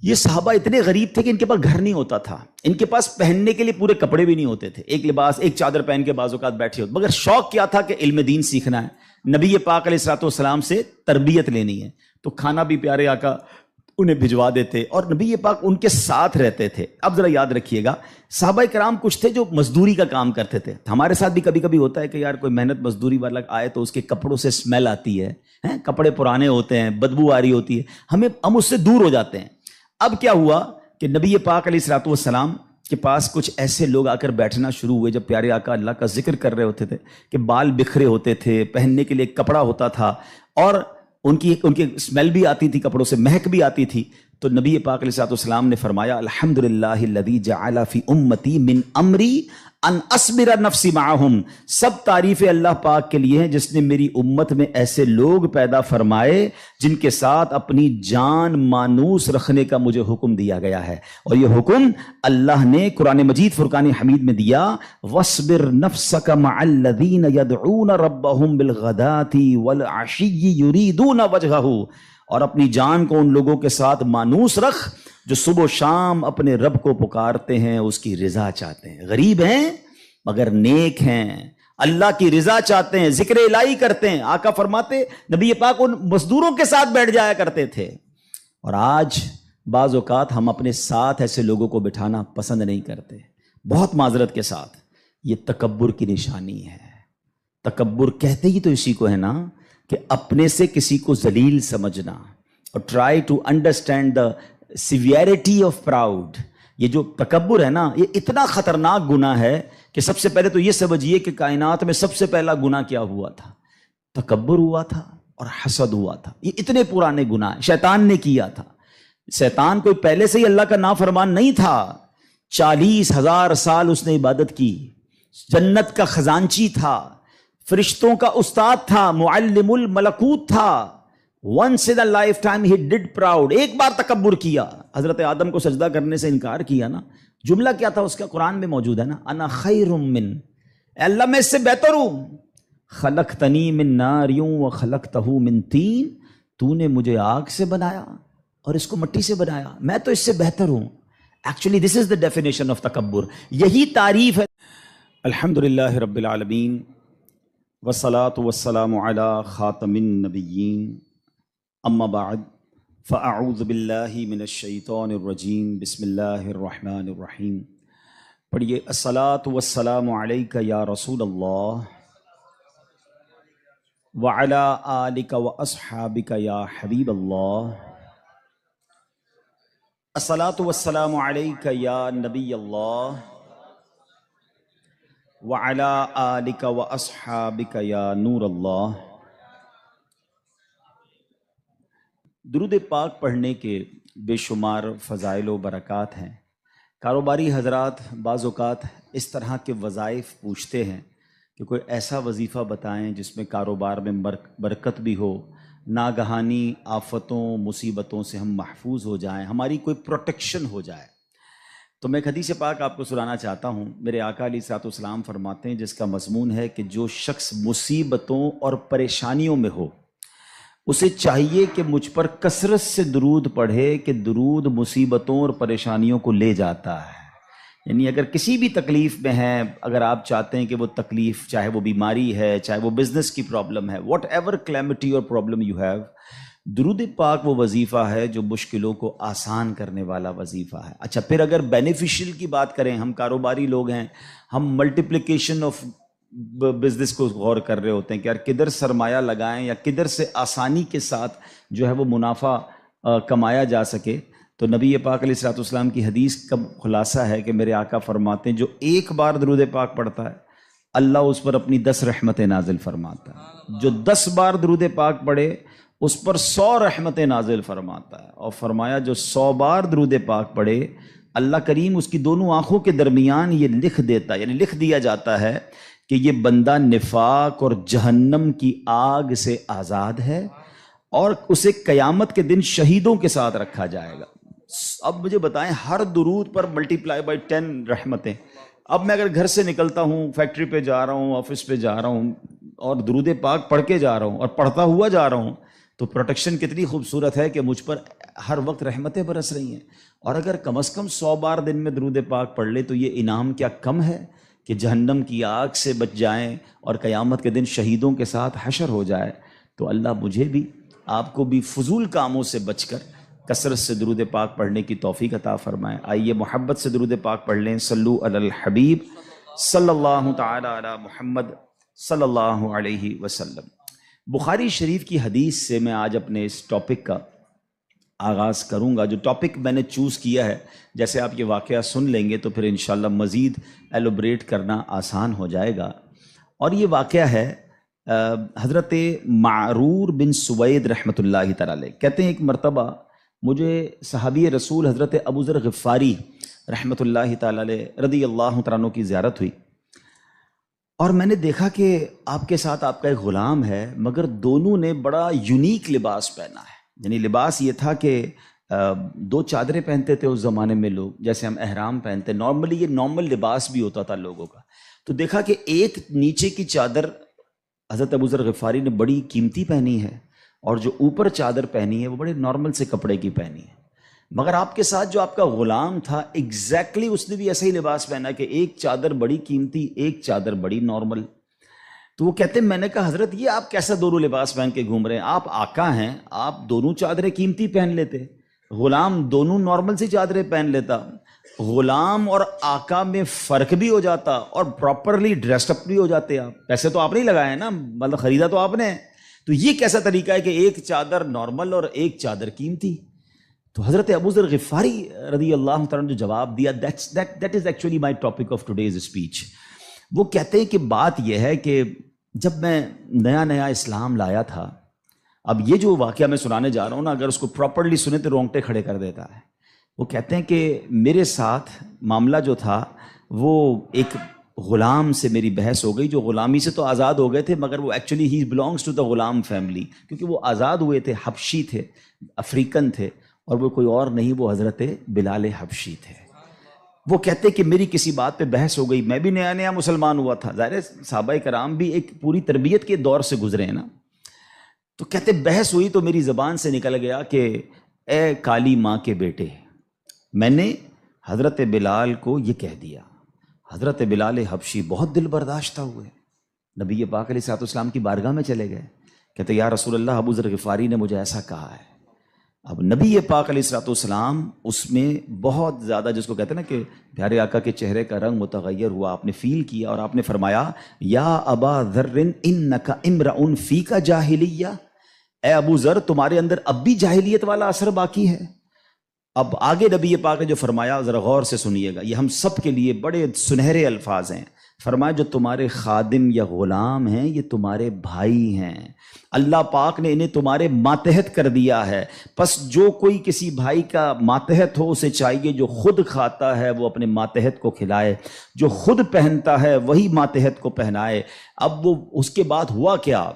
یہ صحابہ اتنے غریب تھے کہ ان کے پاس گھر نہیں ہوتا تھا، ان کے پاس پہننے کے لیے پورے کپڑے بھی نہیں ہوتے تھے، ایک لباس، ایک چادر پہن کے بعض اوقات بیٹھے ہوتے، مگر شوق کیا تھا کہ علم دین سیکھنا ہے، نبی پاک علیہ الصلوۃ والسلام سے تربیت لینی ہے۔ تو کھانا بھی پیارے آقا انہیں بھجوا دیتے، اور نبی پاک ان کے ساتھ رہتے تھے۔ اب ذرا یاد رکھیے گا، صحابہ کرام کچھ تھے جو مزدوری کا کام کرتے تھے۔ ہمارے ساتھ بھی کبھی کبھی ہوتا ہے کہ یار کوئی محنت مزدوری والا آئے تو اس کے کپڑوں سے اسمیل آتی ہے، کپڑے پرانے ہوتے ہیں، بدبو آ رہی ہوتی ہے، ہم اس سے دور ہو جاتے ہیں۔ اب کیا ہوا کہ نبی پاک علیہ الصلوۃ والسلام کے پاس کچھ ایسے لوگ آ کر بیٹھنا شروع ہوئے جب پیارے آقا اللہ کا ذکر کر رہے ہوتے تھے کہ بال بکھرے ہوتے تھے، پہننے کے لیے کپڑا ہوتا تھا اور ان کی اسمیل بھی آتی تھی، کپڑوں سے مہک بھی آتی تھی. تو نبی پاک علیہ الصلوۃ والسلام نے فرمایا الحمدللہ الذی جعل فی امتی من امری ان اصبر نفسی معہم، سب تعریف اللہ پاک کے لیے ہیں جس نے میری امت میں ایسے لوگ پیدا فرمائے جن کے ساتھ اپنی جان مانوس رکھنے کا مجھے حکم دیا گیا ہے. اور یہ حکم اللہ نے قرآن مجید فرقان حمید میں دیا، وَاصْبِرْ نَفْسَكَ مَعَ الَّذِينَ يَدْعُونَ رَبَّهُمْ بِالْغَدَاةِ وَالْعَشِيِّ يُرِيدُونَ وَجْهَهُ، اور اپنی جان کو ان لوگوں کے ساتھ مانوس رکھ جو صبح و شام اپنے رب کو پکارتے ہیں، اس کی رضا چاہتے ہیں. غریب ہیں مگر نیک ہیں، اللہ کی رضا چاہتے ہیں، ذکر الہی کرتے ہیں. آقا فرماتے نبی پاک ان مزدوروں کے ساتھ بیٹھ جایا کرتے تھے. اور آج بعض اوقات ہم اپنے ساتھ ایسے لوگوں کو بٹھانا پسند نہیں کرتے، بہت معذرت کے ساتھ. یہ تکبر کی نشانی ہے. تکبر کہتے ہی تو اسی کو ہے نا کہ اپنے سے کسی کو ذلیل سمجھنا. اور try to understand the severity of proud. یہ جو تکبر ہے نا، یہ اتنا خطرناک گناہ ہے کہ سب سے پہلے تو یہ سمجھیے کہ کائنات میں سب سے پہلا گناہ کیا ہوا تھا؟ تکبر ہوا تھا اور حسد ہوا تھا. یہ اتنے پرانے گناہ شیطان نے کیا تھا. شیطان کوئی پہلے سے ہی اللہ کا نافرمان نہیں تھا. 40,000 سال اس نے عبادت کی، جنت کا خزانچی تھا، فرشتوں کا استاد تھا، معلم الملکوت تھا. once in a lifetime he did proud. ایک بار تکبر کیا، حضرت آدم کو سجدہ کرنے سے انکار کیا نا. جملہ کیا تھا اس کا؟ قرآن میں موجود ہے نا، انا خیر من، اے اللہ میں اس سے بہتر ہوں. خلقتنی من نار وخلقتہ من طین، تو نے مجھے آگ سے بنایا اور اس کو مٹی سے بنایا، میں تو اس سے بہتر ہوں. Actually this is the definition of تکبر. یہی تعریف ہے. الحمدللہ رب العالمین والصلاة والسلام علی خاتم النبیین، اما بعد فاعوذ باللہ من الشیطان الرجیم، بسم اللہ الرحمن الرحیم. پڑھیے الصلاۃ والسلام علیک یا رسول اللہ وعلی آلک واصحابک یا حبیب اللہ. الصلاۃ والسلام علیک یا نبی اللہ وعلی آلک واصحابک یا نور اللہ. درود پاک پڑھنے کے بے شمار فضائل و برکات ہیں. کاروباری حضرات بعض اوقات اس طرح کے وظائف پوچھتے ہیں کہ کوئی ایسا وظیفہ بتائیں جس میں کاروبار میں برکت بھی ہو، ناگہانی آفتوں مصیبتوں سے ہم محفوظ ہو جائیں، ہماری کوئی پروٹیکشن ہو جائے. تو میں ایک حدیث پاک آپ کو سنانا چاہتا ہوں. میرے آقا علیہ الصلوۃ والسلام فرماتے ہیں، جس کا مضمون ہے کہ جو شخص مصیبتوں اور پریشانیوں میں ہو اسے چاہیے کہ مجھ پر کثرت سے درود پڑھے کہ درود مصیبتوں اور پریشانیوں کو لے جاتا ہے. یعنی اگر کسی بھی تکلیف میں ہیں، اگر آپ چاہتے ہیں کہ وہ تکلیف، چاہے وہ بیماری ہے، چاہے وہ بزنس کی پرابلم ہے، واٹ ایور کلیمٹی اور پرابلم یو ہیو، درود پاک وہ وظیفہ ہے جو مشکلوں کو آسان کرنے والا وظیفہ ہے. اچھا، پھر اگر بینیفیشل کی بات کریں، ہم کاروباری لوگ ہیں، ہم ملٹیپلیکیشن آف بزنس کو غور کر رہے ہوتے ہیں کہ یار کدھر سرمایہ لگائیں یا کدھر سے آسانی کے ساتھ جو ہے وہ منافع کمایا جا سکے. تو نبی پاک علیہ الصلوۃ والسلام کی حدیث کا خلاصہ ہے کہ میرے آقا فرماتے ہیں جو ایک بار درود پاک پڑھتا ہے اللہ اس پر اپنی 10 رحمتیں نازل فرماتا ہے. جو 10 بار درود پاک پڑھے اس پر 100 رحمتیں نازل فرماتا ہے. اور فرمایا جو 100 بار درود پاک پڑھے اللہ کریم اس کی دونوں آنکھوں کے درمیان یہ لکھ دیتا، یعنی لکھ دیا جاتا ہے کہ یہ بندہ نفاق اور جہنم کی آگ سے آزاد ہے اور اسے قیامت کے دن شہیدوں کے ساتھ رکھا جائے گا. اب مجھے بتائیں، ہر درود پر ملٹیپلائی بائی 10 رحمتیں. اب میں اگر گھر سے نکلتا ہوں، فیکٹری پہ جا رہا ہوں، آفس پہ جا رہا ہوں اور درود پاک پڑھ کے جا رہا ہوں اور پڑھتا ہوا جا رہا ہوں، تو پروٹیکشن کتنی خوبصورت ہے کہ مجھ پر ہر وقت رحمتیں برس رہی ہیں. اور اگر کم از کم 100 بار دن میں درود پاک پڑھ لے تو یہ انعام کیا کم ہے کہ جہنم کی آگ سے بچ جائیں اور قیامت کے دن شہیدوں کے ساتھ حشر ہو جائے. تو اللہ مجھے بھی آپ کو بھی فضول کاموں سے بچ کر کثرت سے درود پاک پڑھنے کی توفیق عطا فرمائے. آئیے محبت سے درود پاک پڑھ لیں. صلو علی الحبیب صلی اللہ تعالی علی محمد صلی اللہ علیہ وسلم. بخاری شریف کی حدیث سے میں آج اپنے اس ٹاپک کا آغاز کروں گا. جو ٹاپک میں نے چوز کیا ہے، جیسے آپ یہ واقعہ سن لیں گے تو پھر انشاءاللہ مزید ایلوبریٹ کرنا آسان ہو جائے گا. اور یہ واقعہ ہے حضرت معرور بن سوید رحمۃ اللہ تعالی علیہ. کہتے ہیں ایک مرتبہ مجھے صحابی رسول حضرت ابو ذر غفاری رحمۃ اللہ تعالی علیہ رضی اللہ تعالیٰ عنہ کی زیارت ہوئی، اور میں نے دیکھا کہ آپ کے ساتھ آپ کا ایک غلام ہے، مگر دونوں نے بڑا یونیک لباس پہنا ہے. یعنی لباس یہ تھا کہ دو چادریں پہنتے تھے اس زمانے میں لوگ، جیسے ہم احرام پہنتے، نارملی یہ نارمل لباس بھی ہوتا تھا لوگوں کا. تو دیکھا کہ ایک نیچے کی چادر حضرت ابو ذر غفاری نے بڑی قیمتی پہنی ہے، اور جو اوپر چادر پہنی ہے وہ بڑے نارمل سے کپڑے کی پہنی ہے. مگر آپ کے ساتھ جو آپ کا غلام تھا ایگزیکٹلی اس نے بھی ایسا ہی لباس پہنا کہ ایک چادر بڑی قیمتی، ایک چادر بڑی نارمل. تو وہ کہتے ہیں میں نے کہا حضرت یہ آپ کیسا دونوں لباس پہن کے گھوم رہے ہیں؟ آپ آقا ہیں، آپ دونوں چادریں قیمتی پہن لیتے، غلام دونوں نارمل سی چادریں پہن لیتا. غلام اور آقا میں فرق بھی ہو جاتا اور پراپرلی ڈریسڈ اپ بھی ہو جاتے. آپ پیسے تو آپ نہیں لگائے نا، مطلب خریدا تو آپ نے. تو یہ کیسا طریقہ ہے کہ ایک چادر نارمل اور ایک چادر قیمتی؟ تو حضرت ابو ذر غفاری رضی اللہ تعالیٰ نے جو جواب دیا، that is actually my topic of today's speech. وہ کہتے ہیں کہ بات یہ ہے کہ جب میں نیا اسلام لایا تھا، اب یہ جو واقعہ میں سنانے جا رہا ہوں نا، اگر اس کو پراپرلی سنے تو رونگٹے کھڑے کر دیتا ہے. وہ کہتے ہیں کہ میرے ساتھ معاملہ جو تھا وہ ایک غلام سے میری بحث ہو گئی، جو غلامی سے تو آزاد ہو گئے تھے، مگر وہ ایکچولی ہی belongs to the Ghulam family, کیونکہ وہ آزاد ہوئے تھے، حبشی تھے، افریقن تھے، اور وہ کوئی اور نہیں، وہ حضرت بلال حبشی تھے. وہ کہتے کہ میری کسی بات پہ بحث ہو گئی، میں بھی نیا مسلمان ہوا تھا، ظاہر ہے صحابہ کرام بھی ایک پوری تربیت کے دور سے گزرے ہیں نا. تو کہتے بحث ہوئی تو میری زبان سے نکل گیا کہ اے کالی ماں کے بیٹے، میں نے حضرت بلال کو یہ کہہ دیا. حضرت بلال حبشی بہت دل برداشتہ ہوئے، نبی پاک علیہ الصلوۃ والسلام کی بارگاہ میں چلے گئے. کہتے یا رسول اللہ، ابو ذر غفاری نے مجھے ایسا کہا ہے. اب نبی پاک علیہ الصلوۃ والسلام اس میں بہت زیادہ، جس کو کہتے ہیں نا کہ پیارے آقا کے چہرے کا رنگ متغیر ہوا، آپ نے فیل کیا اور آپ نے فرمایا یا ابا ذر انک امرؤ فیک جاہلیہ، اے ابو ذر تمہارے اندر اب بھی جاہلیت والا اثر باقی ہے. اب آگے نبی پاک نے جو فرمایا ذرا غور سے سنیے گا، یہ ہم سب کے لیے بڑے سنہرے الفاظ ہیں. فرمایا جو تمہارے خادم یا غلام ہیں یہ تمہارے بھائی ہیں، اللہ پاک نے انہیں تمہارے ماتحت کر دیا ہے، پس جو کوئی کسی بھائی کا ماتحت ہو اسے چاہیے جو خود کھاتا ہے وہ اپنے ماتحت کو کھلائے، جو خود پہنتا ہے وہی ماتحت کو پہنائے. اب وہ اس کے بعد ہوا کیا؟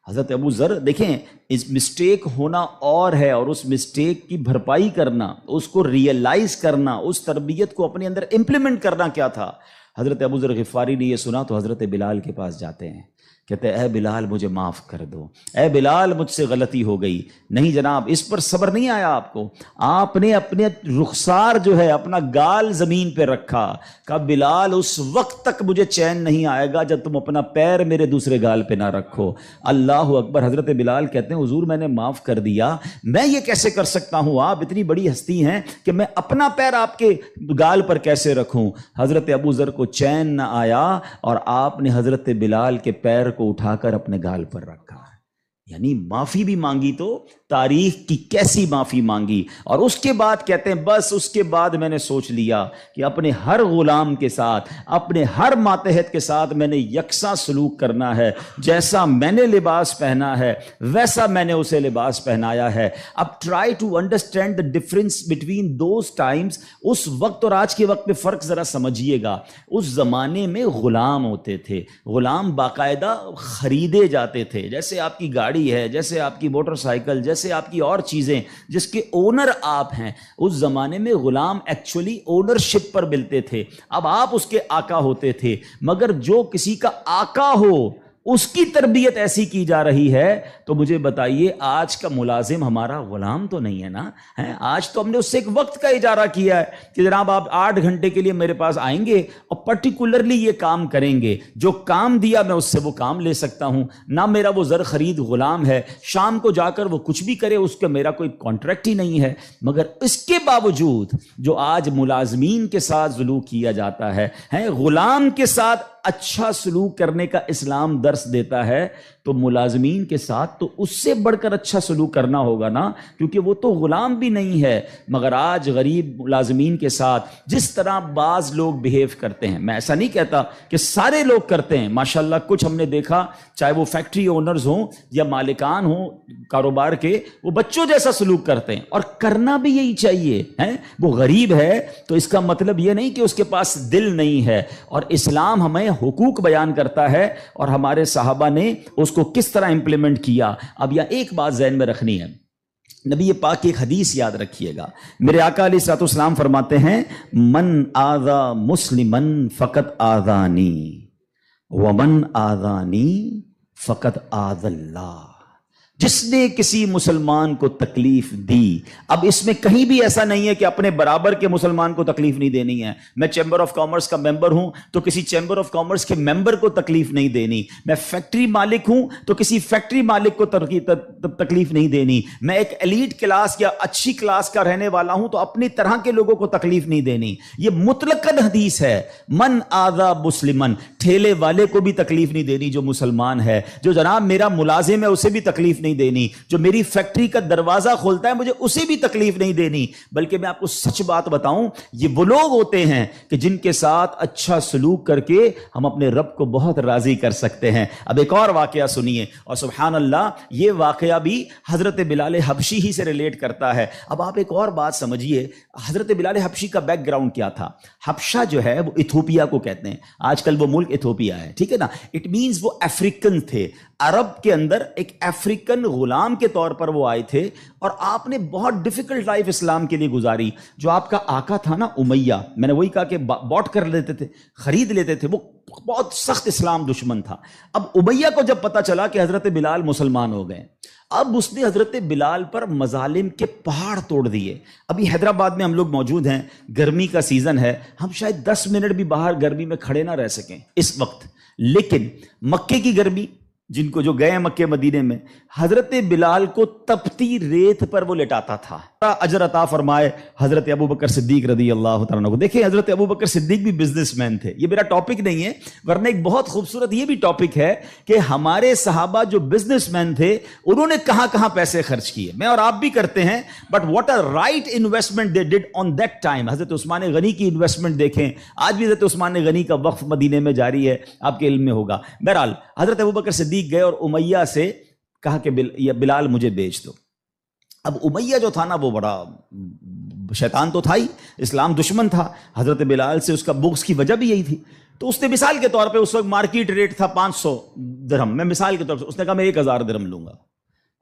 حضرت ابو ذر دیکھیں، اس مسٹیک ہونا اور ہے، اور اس مسٹیک کی بھرپائی کرنا، اس کو ریئلائز کرنا، اس تربیت کو اپنے اندر امپلیمنٹ کرنا کیا تھا. حضرت ابو ذر غفاری نے یہ سنا تو حضرت بلال کے پاس جاتے ہیں، کہتے ہیں اے بلال مجھے معاف کر دو، اے بلال مجھ سے غلطی ہو گئی. نہیں جناب، اس پر صبر نہیں آیا آپ کو، آپ نے اپنے رخسار جو ہے اپنا گال زمین پہ رکھا، کہا بلال اس وقت تک مجھے چین نہیں آئے گا جب تم اپنا پیر میرے دوسرے گال پہ نہ رکھو. اللہ اکبر. حضرت بلال کہتے ہیں حضور میں نے معاف کر دیا، میں یہ کیسے کر سکتا ہوں؟ آپ اتنی بڑی ہستی ہیں کہ میں اپنا پیر آپ کے گال پر کیسے رکھوں؟ حضرت ابو ذر کو چین نہ آیا اور آپ نے حضرت بلال کے پیر کو اٹھا کر اپنے گال پر رکھا. یعنی معافی بھی مانگی تو تاریخ کی کیسی معافی مانگی. اور اس کے بعد کہتے ہیں بس اس کے بعد میں نے سوچ لیا کہ اپنے ہر غلام کے ساتھ، اپنے ہر ماتحت کے ساتھ میں نے یکساں سلوک کرنا ہے. جیسا میں نے لباس پہنا ہے ویسا میں نے اسے لباس پہنایا ہے. اب try to understand the difference between those times. اس وقت اور آج کے وقت میں فرق ذرا سمجھیے گا. اس زمانے میں غلام ہوتے تھے، غلام باقاعدہ خریدے جاتے تھے، جیسے آپ کی گاڑی ہے، جیسے آپ کی موٹر سائیکل، جیسے آپ کی اور چیزیں جس کے اونر آپ ہیں. اس زمانے میں غلام ایکچولی اونرشپ پر ملتے تھے. اب آپ اس کے آقا ہوتے تھے، مگر جو کسی کا آقا ہو اس کی تربیت ایسی کی جا رہی ہے تو مجھے بتائیے آج کا ملازم ہمارا غلام تو نہیں ہے نا؟ آج تو ہم نے اس سے ایک وقت کا اجارہ کیا ہے کہ جناب آپ 8 گھنٹے کے لیے میرے پاس آئیں گے اور پرٹیکولرلی یہ کام کریں گے، جو کام دیا میں اس سے وہ کام لے سکتا ہوں. نہ میرا وہ زر خرید غلام ہے، شام کو جا کر وہ کچھ بھی کرے اس کا میرا کوئی کانٹریکٹ ہی نہیں ہے. مگر اس کے باوجود جو آج ملازمین کے ساتھ سلوک کیا جاتا ہے، غلام کے ساتھ اچھا سلوک کرنے کا اسلام درس دیتا ہے تو ملازمین کے ساتھ تو اس سے بڑھ کر اچھا سلوک کرنا ہوگا نا، کیونکہ وہ تو غلام بھی نہیں ہے۔ مگر آج غریب ملازمین کے ساتھ جس طرح بعض لوگ بیہیو کرتے ہیں، میں ایسا نہیں کہتا کہ سارے لوگ کرتے ہیں، ماشاءاللہ کچھ ہم نے دیکھا، چاہے وہ فیکٹری اونرز ہوں یا مالکان ہوں کاروبار کے، وہ بچوں جیسا سلوک کرتے ہیں، اور کرنا بھی یہی چاہیے ہے۔ وہ غریب ہے تو اس کا مطلب یہ نہیں کہ اس کے پاس دل نہیں ہے، اور اسلام ہمیں حقوق بیان کرتا ہے اور ہمارے صحابہ نے اس کو کس طرح امپلیمنٹ کیا۔ اب یہاں ایک بات ذہن میں رکھنی ہے، نبی پاک کی ایک حدیث یاد رکھیے گا، میرے آقا علیہ الصلوۃ والسلام فرماتے ہیں من آذا مسلمن فقط آذانی ومن آذانی فقط آذ اللہ، جس نے کسی مسلمان کو تکلیف دی۔ اب اس میں کہیں بھی ایسا نہیں ہے کہ اپنے برابر کے مسلمان کو تکلیف نہیں دینی ہے۔ میں چیمبر آف کامرس کا ممبر ہوں تو کسی چیمبر آف کامرس کے ممبر کو تکلیف نہیں دینی، میں فیکٹری مالک ہوں تو کسی فیکٹری مالک کو تکلیف نہیں دینی، میں ایک ایلیٹ کلاس یا اچھی کلاس کا رہنے والا ہوں تو اپنی طرح کے لوگوں کو تکلیف نہیں دینی۔ یہ مطلقاً حدیث ہے، من آذا مسلمن، ٹھیلے والے کو بھی تکلیف نہیں دینی جو مسلمان ہے، جو جناب میرا ملازم ہے اسے بھی تکلیف نہیں دینی، جو میری فیکٹری کا دروازہ کھولتا ہے مجھے اسے بھی تکلیف نہیں دینی۔ بلکہ میں آپ کو سچ بات بتاؤں، یہ وہ لوگ ہوتے ہیں کہ جن کے ساتھ اچھا سلوک کر کے ہم اپنے رب کو بہت راضی کر سکتے ہیں۔ اب ایک اور واقعہ سنیے، اور سبحان اللہ یہ واقعہ بھی حضرت بلال حبشی ہی سے ریلیٹ کرتا ہے۔ اب آپ ایک اور بات سمجھیے، حضرت بلال حبشی کا بیک گراؤنڈ کیا تھا؟ حبشہ جو ہے وہ ایتھوپیا کو کہتے ہیں، آج کل وہ ملک ایتھوپیا ہے، ٹھیک ہے نا؟ اٹ مینز وہ افریقن تھے، عرب کے اندر ایک افریقن غلام کے طور پر وہ آئے تھے، اور آپ نے بہت ڈیفیکلٹ لائف اسلام کے لیے گزاری۔ جو آپ کا آقا تھا نا امیہ، میں نے وہی کہا کہ باٹ کر لیتے تھے، خرید لیتے تھے، وہ بہت سخت اسلام دشمن تھا۔ اب امیہ کو جب پتا چلا کہ حضرت بلال مسلمان ہو گئے، اب اس نے حضرت بلال پر مظالم کے پہاڑ توڑ دیے۔ ابھی حیدرآباد میں ہم لوگ موجود ہیں، گرمی کا سیزن ہے، ہم شاید 10 منٹ بھی باہر گرمی میں کھڑے نہ رہ سکیں اس وقت، لیکن مکے کی گرمی، جن کو جو گئے ہیں مکے مدینے میں، حضرت بلال کو تپتی ریت پر وہ لٹاتا تھا۔ اجر عطا فرمائے حضرت ابو بکر صدیق رضی اللہ تعالیٰ عنہ کو۔ دیکھیں حضرت ابو بکر صدیق بھی بزنس مین تھے، یہ میرا ٹاپک نہیں ہے، ورنہ ایک بہت خوبصورت یہ بھی ٹاپک ہے کہ ہمارے صحابہ جو بزنس مین تھے انہوں نے کہاں کہاں پیسے خرچ کیے۔ میں اور آپ بھی کرتے ہیں، but what a right investment they did on that time. Hazrat Usman غنی کی انویسٹمنٹ دیکھیں، آج بھی حضرت عثمان غنی کا وقف مدینے میں جاری ہے، آپ کے علم میں ہوگا۔ بہرحال حضرت ابو بکر صدیق گئے اور امیہ سے کہا کہ بلال مجھے بیچ دو۔ اب امیہ جو تھا نا وہ بڑا شیطان تو تھا ہی، اسلام دشمن تھا، حضرت بلال سے اس کا بغض کی وجہ بھی یہی تھی۔ تو اس نے مثال کے طور پہ، اس وقت مارکیٹ ریٹ تھا 500 درہم، میں مثال کے طور پر اس نے کہا میں 1000 درہم لوں گا۔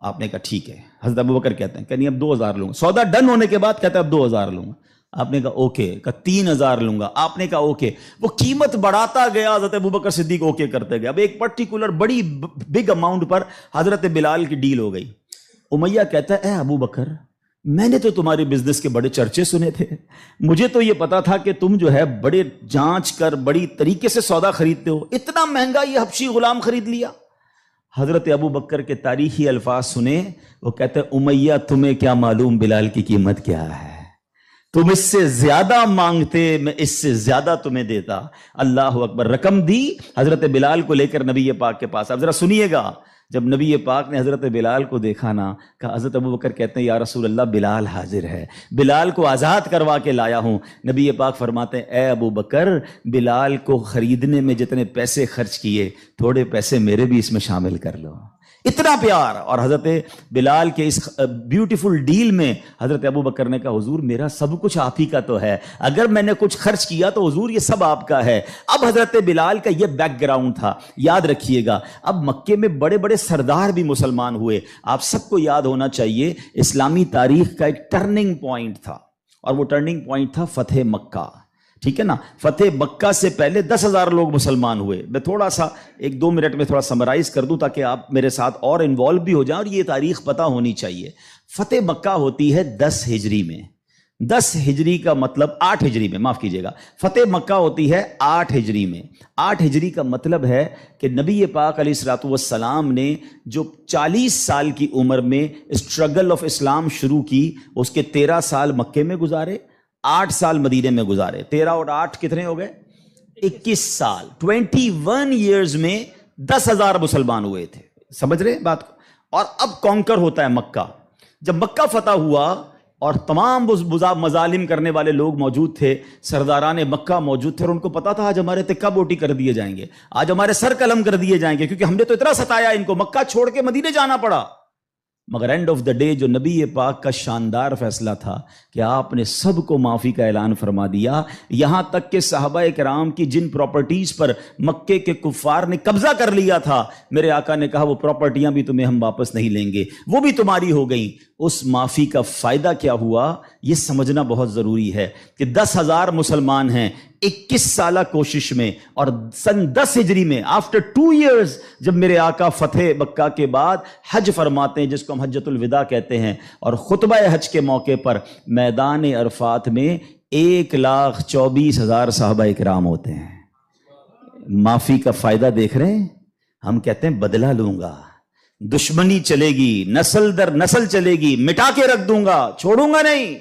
آپ نے کہا ٹھیک ہے۔ حضرت ابوبکر کہتے ہیں کہ نہیں اب 2000 لوں گا۔ سودا ڈن ہونے کے بعد کہتا ہے اب 2000 لوں گا۔ آپ نے کہا اوکے، کہا 3000 لوں گا۔ آپ نے کہا اوکے۔ وہ قیمت بڑھاتا گیا، حضرت ابوبکر صدیق اوکے کرتے گئے۔ اب ایک پرٹیکولر بڑی بگ اماؤنٹ پر حضرت بلال کی ڈیل ہو گئی۔ امیہ کہتا ہے اے ابوبکر، میں نے تو تمہاری بزنس کے بڑے چرچے سنے تھے، مجھے تو یہ پتا تھا کہ تم جو ہے بڑے جانچ کر بڑی طریقے سے سودا خریدتے ہو، اتنا مہنگا یہ حبشی غلام خرید لیا۔ حضرت ابوبکر کے تاریخی الفاظ سنے، وہ کہتے ہیں امیہ تمہیں کیا معلوم بلال کی قیمت کیا ہے، تم اس سے زیادہ مانگتے میں اس سے زیادہ تمہیں دیتا۔ اللہ اکبر۔ رقم دی حضرت بلال کو لے کر نبی پاک کے پاس۔ اب ذرا سنیے گا، جب نبی پاک نے حضرت بلال کو دیکھا نا، کہ حضرت ابوبکر کہتے ہیں یا رسول اللہ بلال حاضر ہے، بلال کو آزاد کروا کے لایا ہوں۔ نبی پاک فرماتے ہیں اے ابوبکر، بلال کو خریدنے میں جتنے پیسے خرچ کیے، تھوڑے پیسے میرے بھی اس میں شامل کر لو۔ اتنا پیار۔ اور حضرت بلال کے اس بیوٹیفل ڈیل میں حضرت ابوبکر نے کہا حضور میرا سب کچھ آپ ہی کا تو ہے، اگر میں نے کچھ خرچ کیا تو حضور یہ سب آپ کا ہے۔ اب حضرت بلال کا یہ بیک گراؤنڈ تھا، یاد رکھیے گا۔ اب مکے میں بڑے بڑے سردار بھی مسلمان ہوئے۔ آپ سب کو یاد ہونا چاہیے اسلامی تاریخ کا ایک ٹرننگ پوائنٹ تھا، اور وہ ٹرننگ پوائنٹ تھا فتح مکہ، ٹھیک ہے نا؟ فتح مکہ سے پہلے 10,000 لوگ مسلمان ہوئے۔ میں تھوڑا سا 1-2 منٹ میں تھوڑا سمرائز کر دوں تاکہ آپ میرے ساتھ اور انوالو بھی ہو جائیں، اور یہ تاریخ پتہ ہونی چاہیے۔ فتح مکہ ہوتی ہے 10 ہجری میں۔ 10 ہجری کا مطلب 8 ہجری میں، معاف کیجیے گا، فتح مکہ ہوتی ہے 8 ہجری میں۔ 8 ہجری کا مطلب ہے کہ نبی پاک علیہ الصلوۃ والسلام نے جو 40 سال کی عمر میں اسٹرگل آف اسلام شروع کی، اس کے 13 سال مکے میں گزارے، 8 سال مدینے میں گزارے۔ 13 اور 8 کتنے ہو گئے؟ 21 سال 21 ایئرز میں 10,000 مسلمان ہوئے تھے. سمجھ رہے ہیں بات کو؟ اور اب کانکر ہوتا ہے مکہ. جب مکہ فتح ہوا اور تمام مظالم کرنے والے لوگ موجود تھے، سرداران مکہ موجود تھے، اور ان کو پتا تھا آج ہمارے تکہ بوٹی کر دیے جائیں گے، آج ہمارے سر قلم کر دیے جائیں گے، کیونکہ ہم نے تو اتنا ستایا ان کو، مکہ چھوڑ کے مدینے جانا پڑا. مگر اینڈ آف دا ڈے جو نبی پاک کا شاندار فیصلہ تھا کہ آپ نے سب کو معافی کا اعلان فرما دیا، یہاں تک کہ صحابہ کرام کی جن پراپرٹیز پر مکے کے کفار نے قبضہ کر لیا تھا، میرے آقا نے کہا وہ پراپرٹیاں بھی تمہیں ہم واپس نہیں لیں گے، وہ بھی تمہاری ہو گئیں. اس معافی کا فائدہ کیا ہوا یہ سمجھنا بہت ضروری ہے کہ 10,000 مسلمان ہیں 21 سالہ کوشش میں، اور سن 10 ہجری میں آفٹر 2 ایئرز جب میرے آقا فتح مکہ کے بعد حج فرماتے ہیں، جس کو ہم حجۃ الوداع کہتے ہیں، اور خطبہ حج کے موقع پر میدان عرفات میں 1,24,000 صحابہ کرام ہوتے ہیں. معافی کا فائدہ دیکھ رہے ہیں؟ ہم کہتے ہیں بدلہ لوں گا، دشمنی چلے گی، نسل در نسل چلے گی، مٹا کے رکھ دوں گا، چھوڑوں گا نہیں.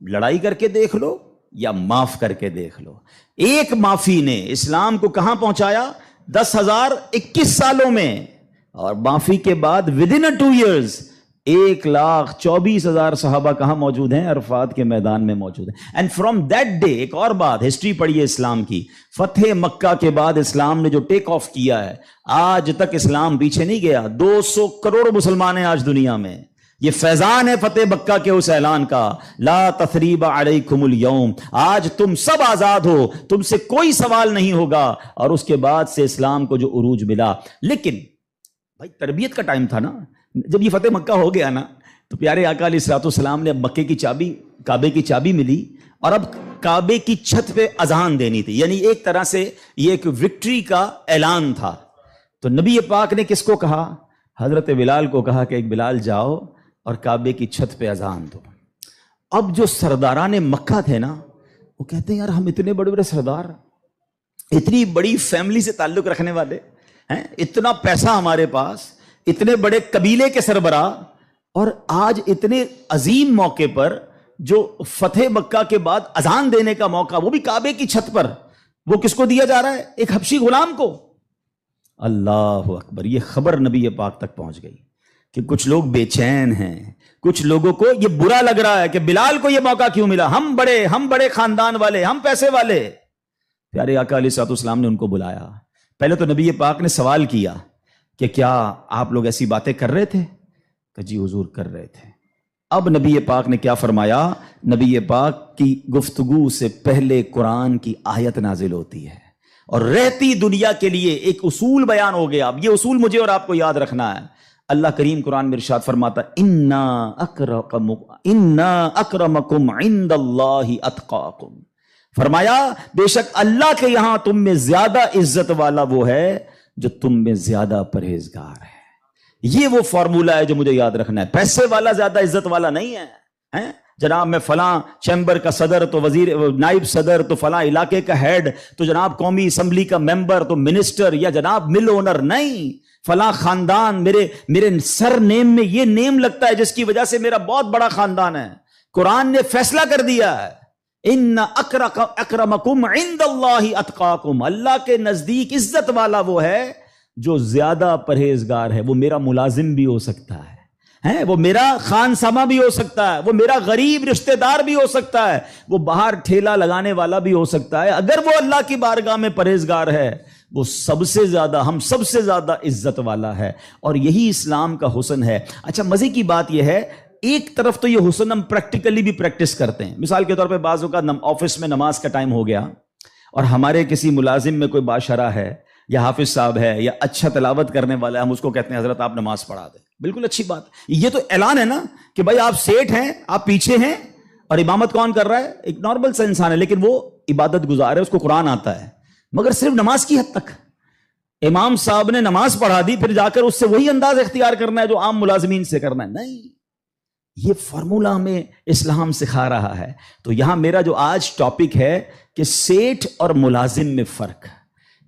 لڑائی کر کے دیکھ لو یا معاف کر کے دیکھ لو. ایک معافی نے اسلام کو کہاں پہنچایا؟ 10,000 21 سالوں میں، اور معافی کے بعد ودن 2 ایئرز 1,24,000 صحابہ کہاں موجود ہیں؟ عرفات کے میدان میں موجود ہیں. اینڈ فرام دیٹ ڈے، ایک اور بات، ہسٹری پڑھیے اسلام کی، فتح مکہ کے بعد اسلام نے جو ٹیک آف کیا ہے، آج تک اسلام پیچھے نہیں گیا. 200 کروڑ مسلمان ہیں آج دنیا میں. یہ فیضان ہے فتح مکہ کے اس اعلان کا، لا تثریب علیکم اليوم، آج تم سب آزاد ہو، تم سے کوئی سوال نہیں ہوگا. اور اس کے بعد سے اسلام کو جو عروج ملا. لیکن بھائی تربیت کا ٹائم تھا نا. جب یہ فتح مکہ ہو گیا نا تو پیارے آقا علیہ الصلوۃ والسلام نے اب مکے کی چابی، کعبے کی چابی ملی، اور اب کعبے کی چھت پہ اذان دینی تھی. یعنی ایک طرح سے یہ ایک وکٹری کا اعلان تھا. تو نبی پاک نے کس کو کہا؟ حضرت بلال کو کہا کہ ایک بلال جاؤ اور کعبے کی چھت پہ اذان دو. اب جو سرداران مکہ تھے نا، وہ کہتے ہیں یار ہم اتنے بڑے بڑے سردار، اتنی بڑی فیملی سے تعلق رکھنے والے ہیں، اتنا پیسہ ہمارے پاس، اتنے بڑے قبیلے کے سربراہ، اور آج اتنے عظیم موقع پر جو فتح مکہ کے بعد اذان دینے کا موقع، وہ بھی کعبے کی چھت پر، وہ کس کو دیا جا رہا ہے؟ ایک حبشی غلام کو. اللہ اکبر. یہ خبر نبی پاک تک پہنچ گئی کہ کچھ لوگ بے چین ہیں، کچھ لوگوں کو یہ برا لگ رہا ہے کہ بلال کو یہ موقع کیوں ملا، ہم بڑے خاندان والے، ہم پیسے والے. پیارے آقا علیہ الصلوۃ والسلام نے ان کو بلایا. پہلے تو نبی پاک نے سوال کیا کہ کیا آپ لوگ ایسی باتیں کر رہے تھے؟ کہ جی حضور کر رہے تھے. اب نبی پاک نے کیا فرمایا؟ نبی پاک کی گفتگو سے پہلے قرآن کی آیت نازل ہوتی ہے، اور رہتی دنیا کے لیے ایک اصول بیان ہو گیا. اب یہ اصول مجھے اور آپ کو یاد رکھنا ہے. اللہ کریم قرآن میں ارشاد فرماتا انا اکرمکم عند اللہ اتقاکم. فرمایا بے شک اللہ کے یہاں تم میں زیادہ عزت والا وہ ہے جو تم میں زیادہ پرہیزگار ہے. یہ وہ فارمولہ ہے جو مجھے یاد رکھنا ہے. پیسے والا زیادہ عزت والا نہیں ہے. جناب میں فلاں چیمبر کا صدر تو وزیر نائب صدر تو فلاں علاقے کا ہیڈ تو جناب قومی اسمبلی کا ممبر تو منسٹر یا جناب مل اونر نہیں. فلاں خاندان میرے سر نیم میں یہ نیم لگتا ہے جس کی وجہ سے میرا بہت بڑا خاندان ہے. قرآن نے فیصلہ کر دیا ہے ان اکرمکم عند اللہ اتقاکم. اللہ کے نزدیک عزت والا وہ ہے جو زیادہ پرہیزگار ہے. وہ میرا ملازم بھی ہو سکتا ہے، وہ میرا خانسامہ بھی ہو سکتا ہے، وہ میرا غریب رشتہ دار بھی ہو سکتا ہے، وہ باہر ٹھیلا لگانے والا بھی ہو سکتا ہے. اگر وہ اللہ کی بارگاہ میں پرہیزگار ہے وہ سب سے زیادہ، ہم سب سے زیادہ عزت والا ہے. اور یہی اسلام کا حسن ہے. اچھا مزے کی بات یہ ہے، ایک طرف تو یہ حسن ہم پریکٹیکلی بھی پریکٹس کرتے ہیں. مثال کے طور پہ بعض اوقات آفس میں نماز کا ٹائم ہو گیا اور ہمارے کسی ملازم میں کوئی باشرہ ہے یا حافظ صاحب ہے یا اچھا تلاوت کرنے والا ہے، ہم اس کو کہتے ہیں حضرت آپ نماز پڑھا دیں. بالکل اچھی بات. یہ تو اعلان ہے نا کہ بھائی آپ سیٹ ہیں، آپ پیچھے ہیں، اور امامت کون کر رہا ہے؟ ایک نارمل سا انسان ہے، لیکن وہ عبادت گزار ہے، اس کو قرآن آتا ہے. مگر صرف نماز کی حد تک. امام صاحب نے نماز پڑھا دی، پھر جا کر اس سے وہی انداز اختیار کرنا ہے جو عام ملازمین سے کرنا ہے؟ نہیں. یہ فارمولہ ہمیں اسلام سکھا رہا ہے. تو یہاں میرا جو آج ٹاپک ہے کہ سیٹ اور ملازم میں فرق،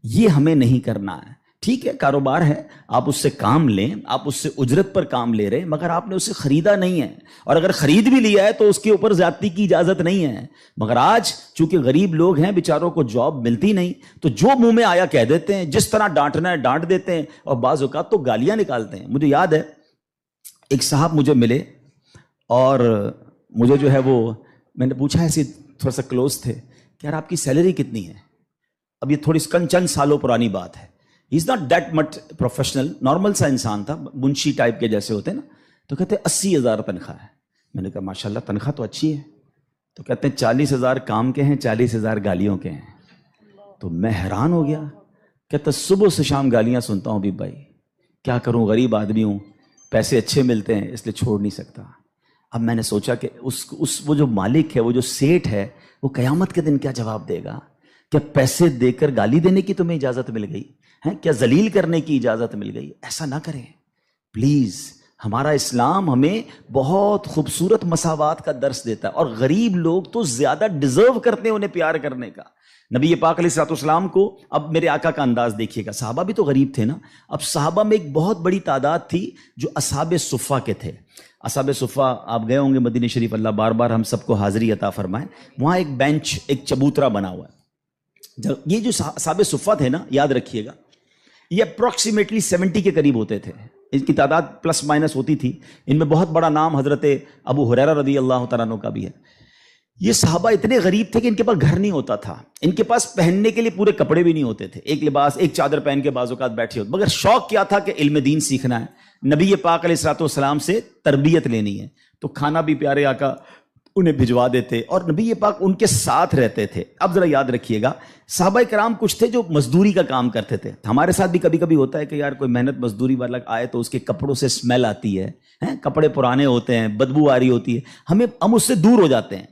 یہ ہمیں نہیں کرنا ہے. ٹھیک ہے کاروبار ہے، آپ اس سے کام لیں، آپ اس سے اجرت پر کام لے رہے ہیں، مگر آپ نے اسے خریدا نہیں ہے، اور اگر خرید بھی لیا ہے تو اس کے اوپر زیادتی کی اجازت نہیں ہے۔ مگر آج چونکہ غریب لوگ ہیں، بیچاروں کو جاب ملتی نہیں، تو جو منہ میں آیا کہہ دیتے ہیں، جس طرح ڈانٹنا ہے ڈانٹ دیتے ہیں، اور بعض اوقات تو گالیاں نکالتے ہیں۔ مجھے یاد ہے ایک صاحب مجھے ملے، اور مجھے جو ہے وہ میں نے پوچھا، ایسے تھوڑا سا کلوز تھے کہ یار آپ کی سیلری کتنی ہے؟ اب یہ تھوڑی چند سالوں پرانی بات ہے، he is not that much professional, normal سا انسان تھا، منشی ٹائپ کے جیسے ہوتے ہیں نا، تو کہتے 80,000 تنخواہ ہے۔ میں نے کہا ماشاء اللہ تنخواہ تو اچھی ہے، تو کہتے ہیں 40,000 کام کے ہیں، 40,000 گالیوں کے ہیں۔ تو میں حیران ہو گیا، کہتا صبح سے شام گالیاں سنتا ہوں حبیب بھائی، کیا کروں، غریب آدمی ہوں، پیسے اچھے ملتے ہیں اس لیے چھوڑ نہیں سکتا۔ اب میں نے سوچا کہ وہ جو مالک ہے، وہ جو سیٹ ہے، وہ قیامت کے دن کیا جواب دے گا؟ کیا پیسے دے کر گالی دینے کی تمہیں اجازت مل گئی ہے؟ کیا ذلیل کرنے کی اجازت مل گئی؟ ایسا نہ کریں پلیز۔ ہمارا اسلام ہمیں بہت خوبصورت مساوات کا درس دیتا ہے، اور غریب لوگ تو زیادہ ڈیزرو کرتے ہیں انہیں پیار کرنے کا۔ نبی پاک علیہ الصلوۃ والسلام کو، اب میرے آقا کا انداز دیکھیے گا، صحابہ بھی تو غریب تھے نا۔ اب صحابہ میں ایک بہت بڑی تعداد تھی جو اصحاب صفہ کے تھے۔ اصحاب صفہ آپ گئے ہوں گے مدینہ شریف، اللہ بار بار ہم سب کو حاضری عطا فرمائے۔ وہاں ایک بینچ، ایک چبوترا بنا ہوا ہے۔ یہ جو اصحاب صفہ تھے نا، یاد رکھیے گا، یہ اپروکسیمیٹلی 70 کے قریب ہوتے تھے، ان کی تعداد پلس مائنس ہوتی تھی۔ ان میں بہت بڑا نام حضرت ابو ہریرہ رضی اللہ تعالیٰ عنہ کا بھی ہے۔ یہ صحابہ اتنے غریب تھے کہ ان کے پاس گھر نہیں ہوتا تھا، ان کے پاس پہننے کے لیے پورے کپڑے بھی نہیں ہوتے تھے، ایک لباس، ایک چادر پہن کے بعض اوقات بیٹھے ہوتے، مگر شوق کیا تھا کہ علم دین سیکھنا ہے، نبی پاک علیہ الصلوۃ والسلام سے تربیت لینی ہے۔ تو کھانا بھی پیارے آقا انہیں بھجوا دیتے، اور نبی پاک ان کے ساتھ رہتے تھے۔ اب ذرا یاد رکھیے گا، صحابہ کرام کچھ تھے جو مزدوری کا کام کرتے تھے۔ ہمارے ساتھ بھی کبھی کبھی ہوتا ہے کہ یار کوئی محنت مزدوری والا آئے تو اس کے کپڑوں سے اسمیل آتی ہے، کپڑے پرانے ہوتے ہیں، بدبو آ رہی ہوتی ہے، ہم اس سے دور ہو جاتے ہیں۔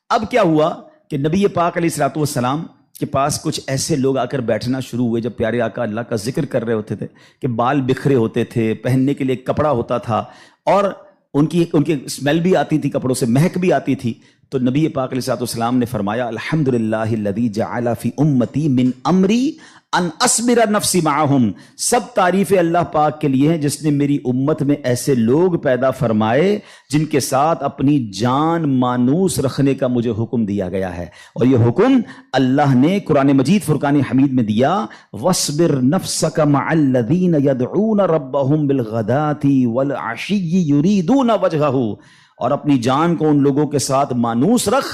اب کیا ہوا کہ نبی پاک علیہ الصلوۃ والسلام کے پاس کچھ ایسے لوگ آ کر بیٹھنا شروع ہوئے، جب پیارے آقا اللہ کا ذکر کر رہے ہوتے تھے کہ بال بکھرے ہوتے تھے، پہننے کے لیے کپڑا ہوتا تھا، اور ان کی اسمیل بھی آتی تھی، کپڑوں سے مہک بھی آتی تھی۔ تو نبی پاک علیہ الصلوۃ والسلام نے فرمایا، الحمدللہ الذی جعل فی امتی من امری ان اصبر نفسی معہم، سب تعریف اللہ پاک کے لیے ہیں جس نے میری امت میں ایسے لوگ پیدا فرمائے جن کے ساتھ اپنی جان مانوس رکھنے کا مجھے حکم دیا گیا ہے۔ اور یہ حکم اللہ نے قرآن مجید فرقان حمید میں دیا، وَاصْبِرْ نَفْسَكَ مَعَ الَّذِينَ يَدْعُونَ رَبَّهُمْ بِالْغَدَاةِ وَالْعَشِيِّ يُرِيدُونَ وَجْهَهُ، اور اپنی جان کو ان لوگوں کے ساتھ مانوس رکھ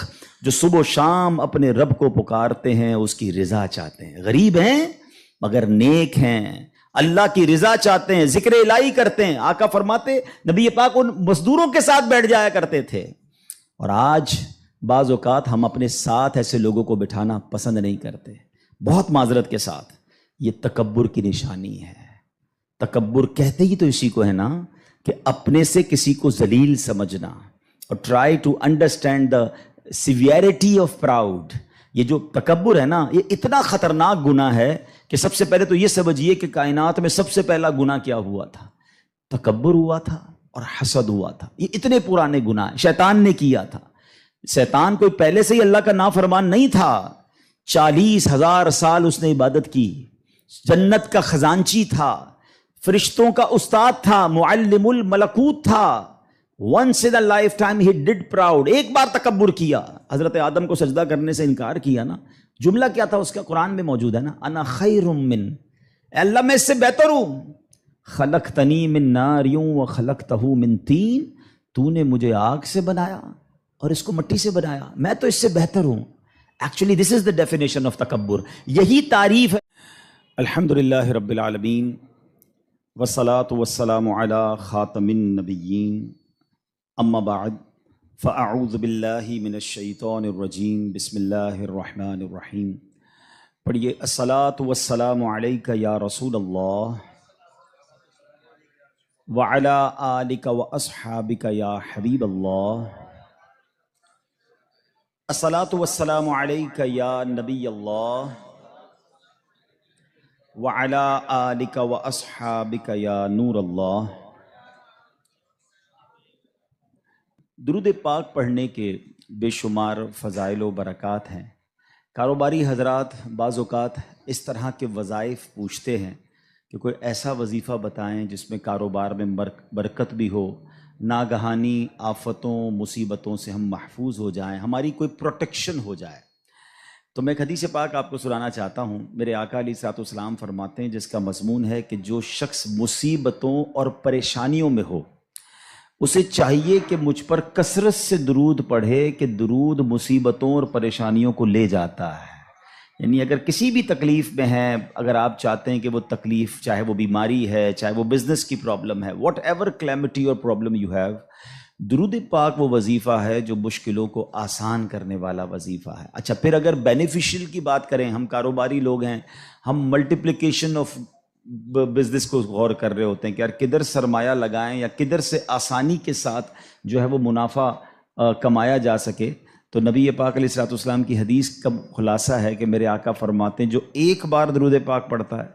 جو صبح و شام اپنے رب کو پکارتے ہیں، اس کی رضا چاہتے ہیں۔ غریب ہیں مگر نیک ہیں، اللہ کی رضا چاہتے ہیں، ذکر الہی کرتے ہیں۔ آقا فرماتے نبی پاک ان مزدوروں کے ساتھ بیٹھ جایا کرتے تھے۔ اور آج بعض اوقات ہم اپنے ساتھ ایسے لوگوں کو بٹھانا پسند نہیں کرتے، بہت معذرت کے ساتھ۔ یہ تکبر کی نشانی ہے۔ تکبر کہتے ہی تو اسی کو ہے نا، کہ اپنے سے کسی کو ذلیل سمجھنا، اور try to understand the severity of proud. یہ جو تکبر ہے نا، یہ اتنا خطرناک گناہ ہے کہ سب سے پہلے تو یہ سمجھیے کہ کائنات میں سب سے پہلا گناہ کیا ہوا تھا؟ تکبر ہوا تھا اور حسد ہوا تھا۔ یہ اتنے پرانے گناہ شیطان نے کیا تھا۔ شیطان کوئی پہلے سے ہی اللہ کا نافرمان نہیں تھا، 40,000 سال اس نے عبادت کی، جنت کا خزانچی تھا، فرشتوں کا استاد تھا، معلم الملکوت تھا۔ once in a lifetime he did proud، ایک بار تکبر کیا، حضرت آدم کو سجدہ کرنے سے انکار کیا نا۔ جملہ کیا تھا اس کا؟ قرآن میں موجود ہے نا، انا خیر من، اے اللہ میں اس سے بہتر ہوں، خلقتنی من نار وخلقتہ من طین، تو نے مجھے آگ سے بنایا اور اس کو مٹی سے بنایا، میں تو اس سے بہتر ہوں۔ Actually this is the definition of تکبر، یہی تعریف ہے۔ الحمدللہ رب العالمین، والصلاة والسلام علی خاتم النبیین، اما بعد فاعوذ باللہ من الشیطان الرجیم، بسم اللہ الرحمن الرحیم۔ پڑھیے، الصلاة والسلام علیک یا رسول اللہ وعلی آلک واصحابک یا حبیب اللہ، الصلاة والسلام علیک یا نبی اللہ وعلی آلک واصحابک یا نور اللہ۔ درود پاک پڑھنے کے بے شمار فضائل و برکات ہیں۔ کاروباری حضرات بعض اوقات اس طرح کے وظائف پوچھتے ہیں کہ کوئی ایسا وظیفہ بتائیں جس میں کاروبار میں برکت بھی ہو، ناگہانی آفتوں مصیبتوں سے ہم محفوظ ہو جائیں، ہماری کوئی پروٹیکشن ہو جائے۔ تو میں ایک حدیث پاک آپ کو سنانا چاہتا ہوں۔ میرے آقا علیہ الصلوۃ والسلام فرماتے ہیں، جس کا مضمون ہے کہ جو شخص مصیبتوں اور پریشانیوں میں ہو، اسے چاہیے کہ مجھ پر کثرت سے درود پڑھے، کہ درود مصیبتوں اور پریشانیوں کو لے جاتا ہے۔ یعنی اگر کسی بھی تکلیف میں ہیں، اگر آپ چاہتے ہیں کہ وہ تکلیف، چاہے وہ بیماری ہے، چاہے وہ بزنس کی پرابلم ہے، واٹ ایور کلیمٹی اور پرابلم یو ہیو، درود پاک وہ وظیفہ ہے جو مشکلوں کو آسان کرنے والا وظیفہ ہے۔ اچھا، پھر اگر بینیفیشل کی بات کریں، ہم کاروباری لوگ ہیں، ہم ملٹیپلیکیشن آف بزنس کو غور کر رہے ہوتے ہیں کہ یار کدھر سرمایہ لگائیں یا کدھر سے آسانی کے ساتھ جو ہے وہ منافع کمایا جا سکے۔ تو نبی پاک علیہ الصلوۃ والسلام کی حدیث کا خلاصہ ہے کہ میرے آقا فرماتے ہیں، جو ایک بار درود پاک پڑھتا ہے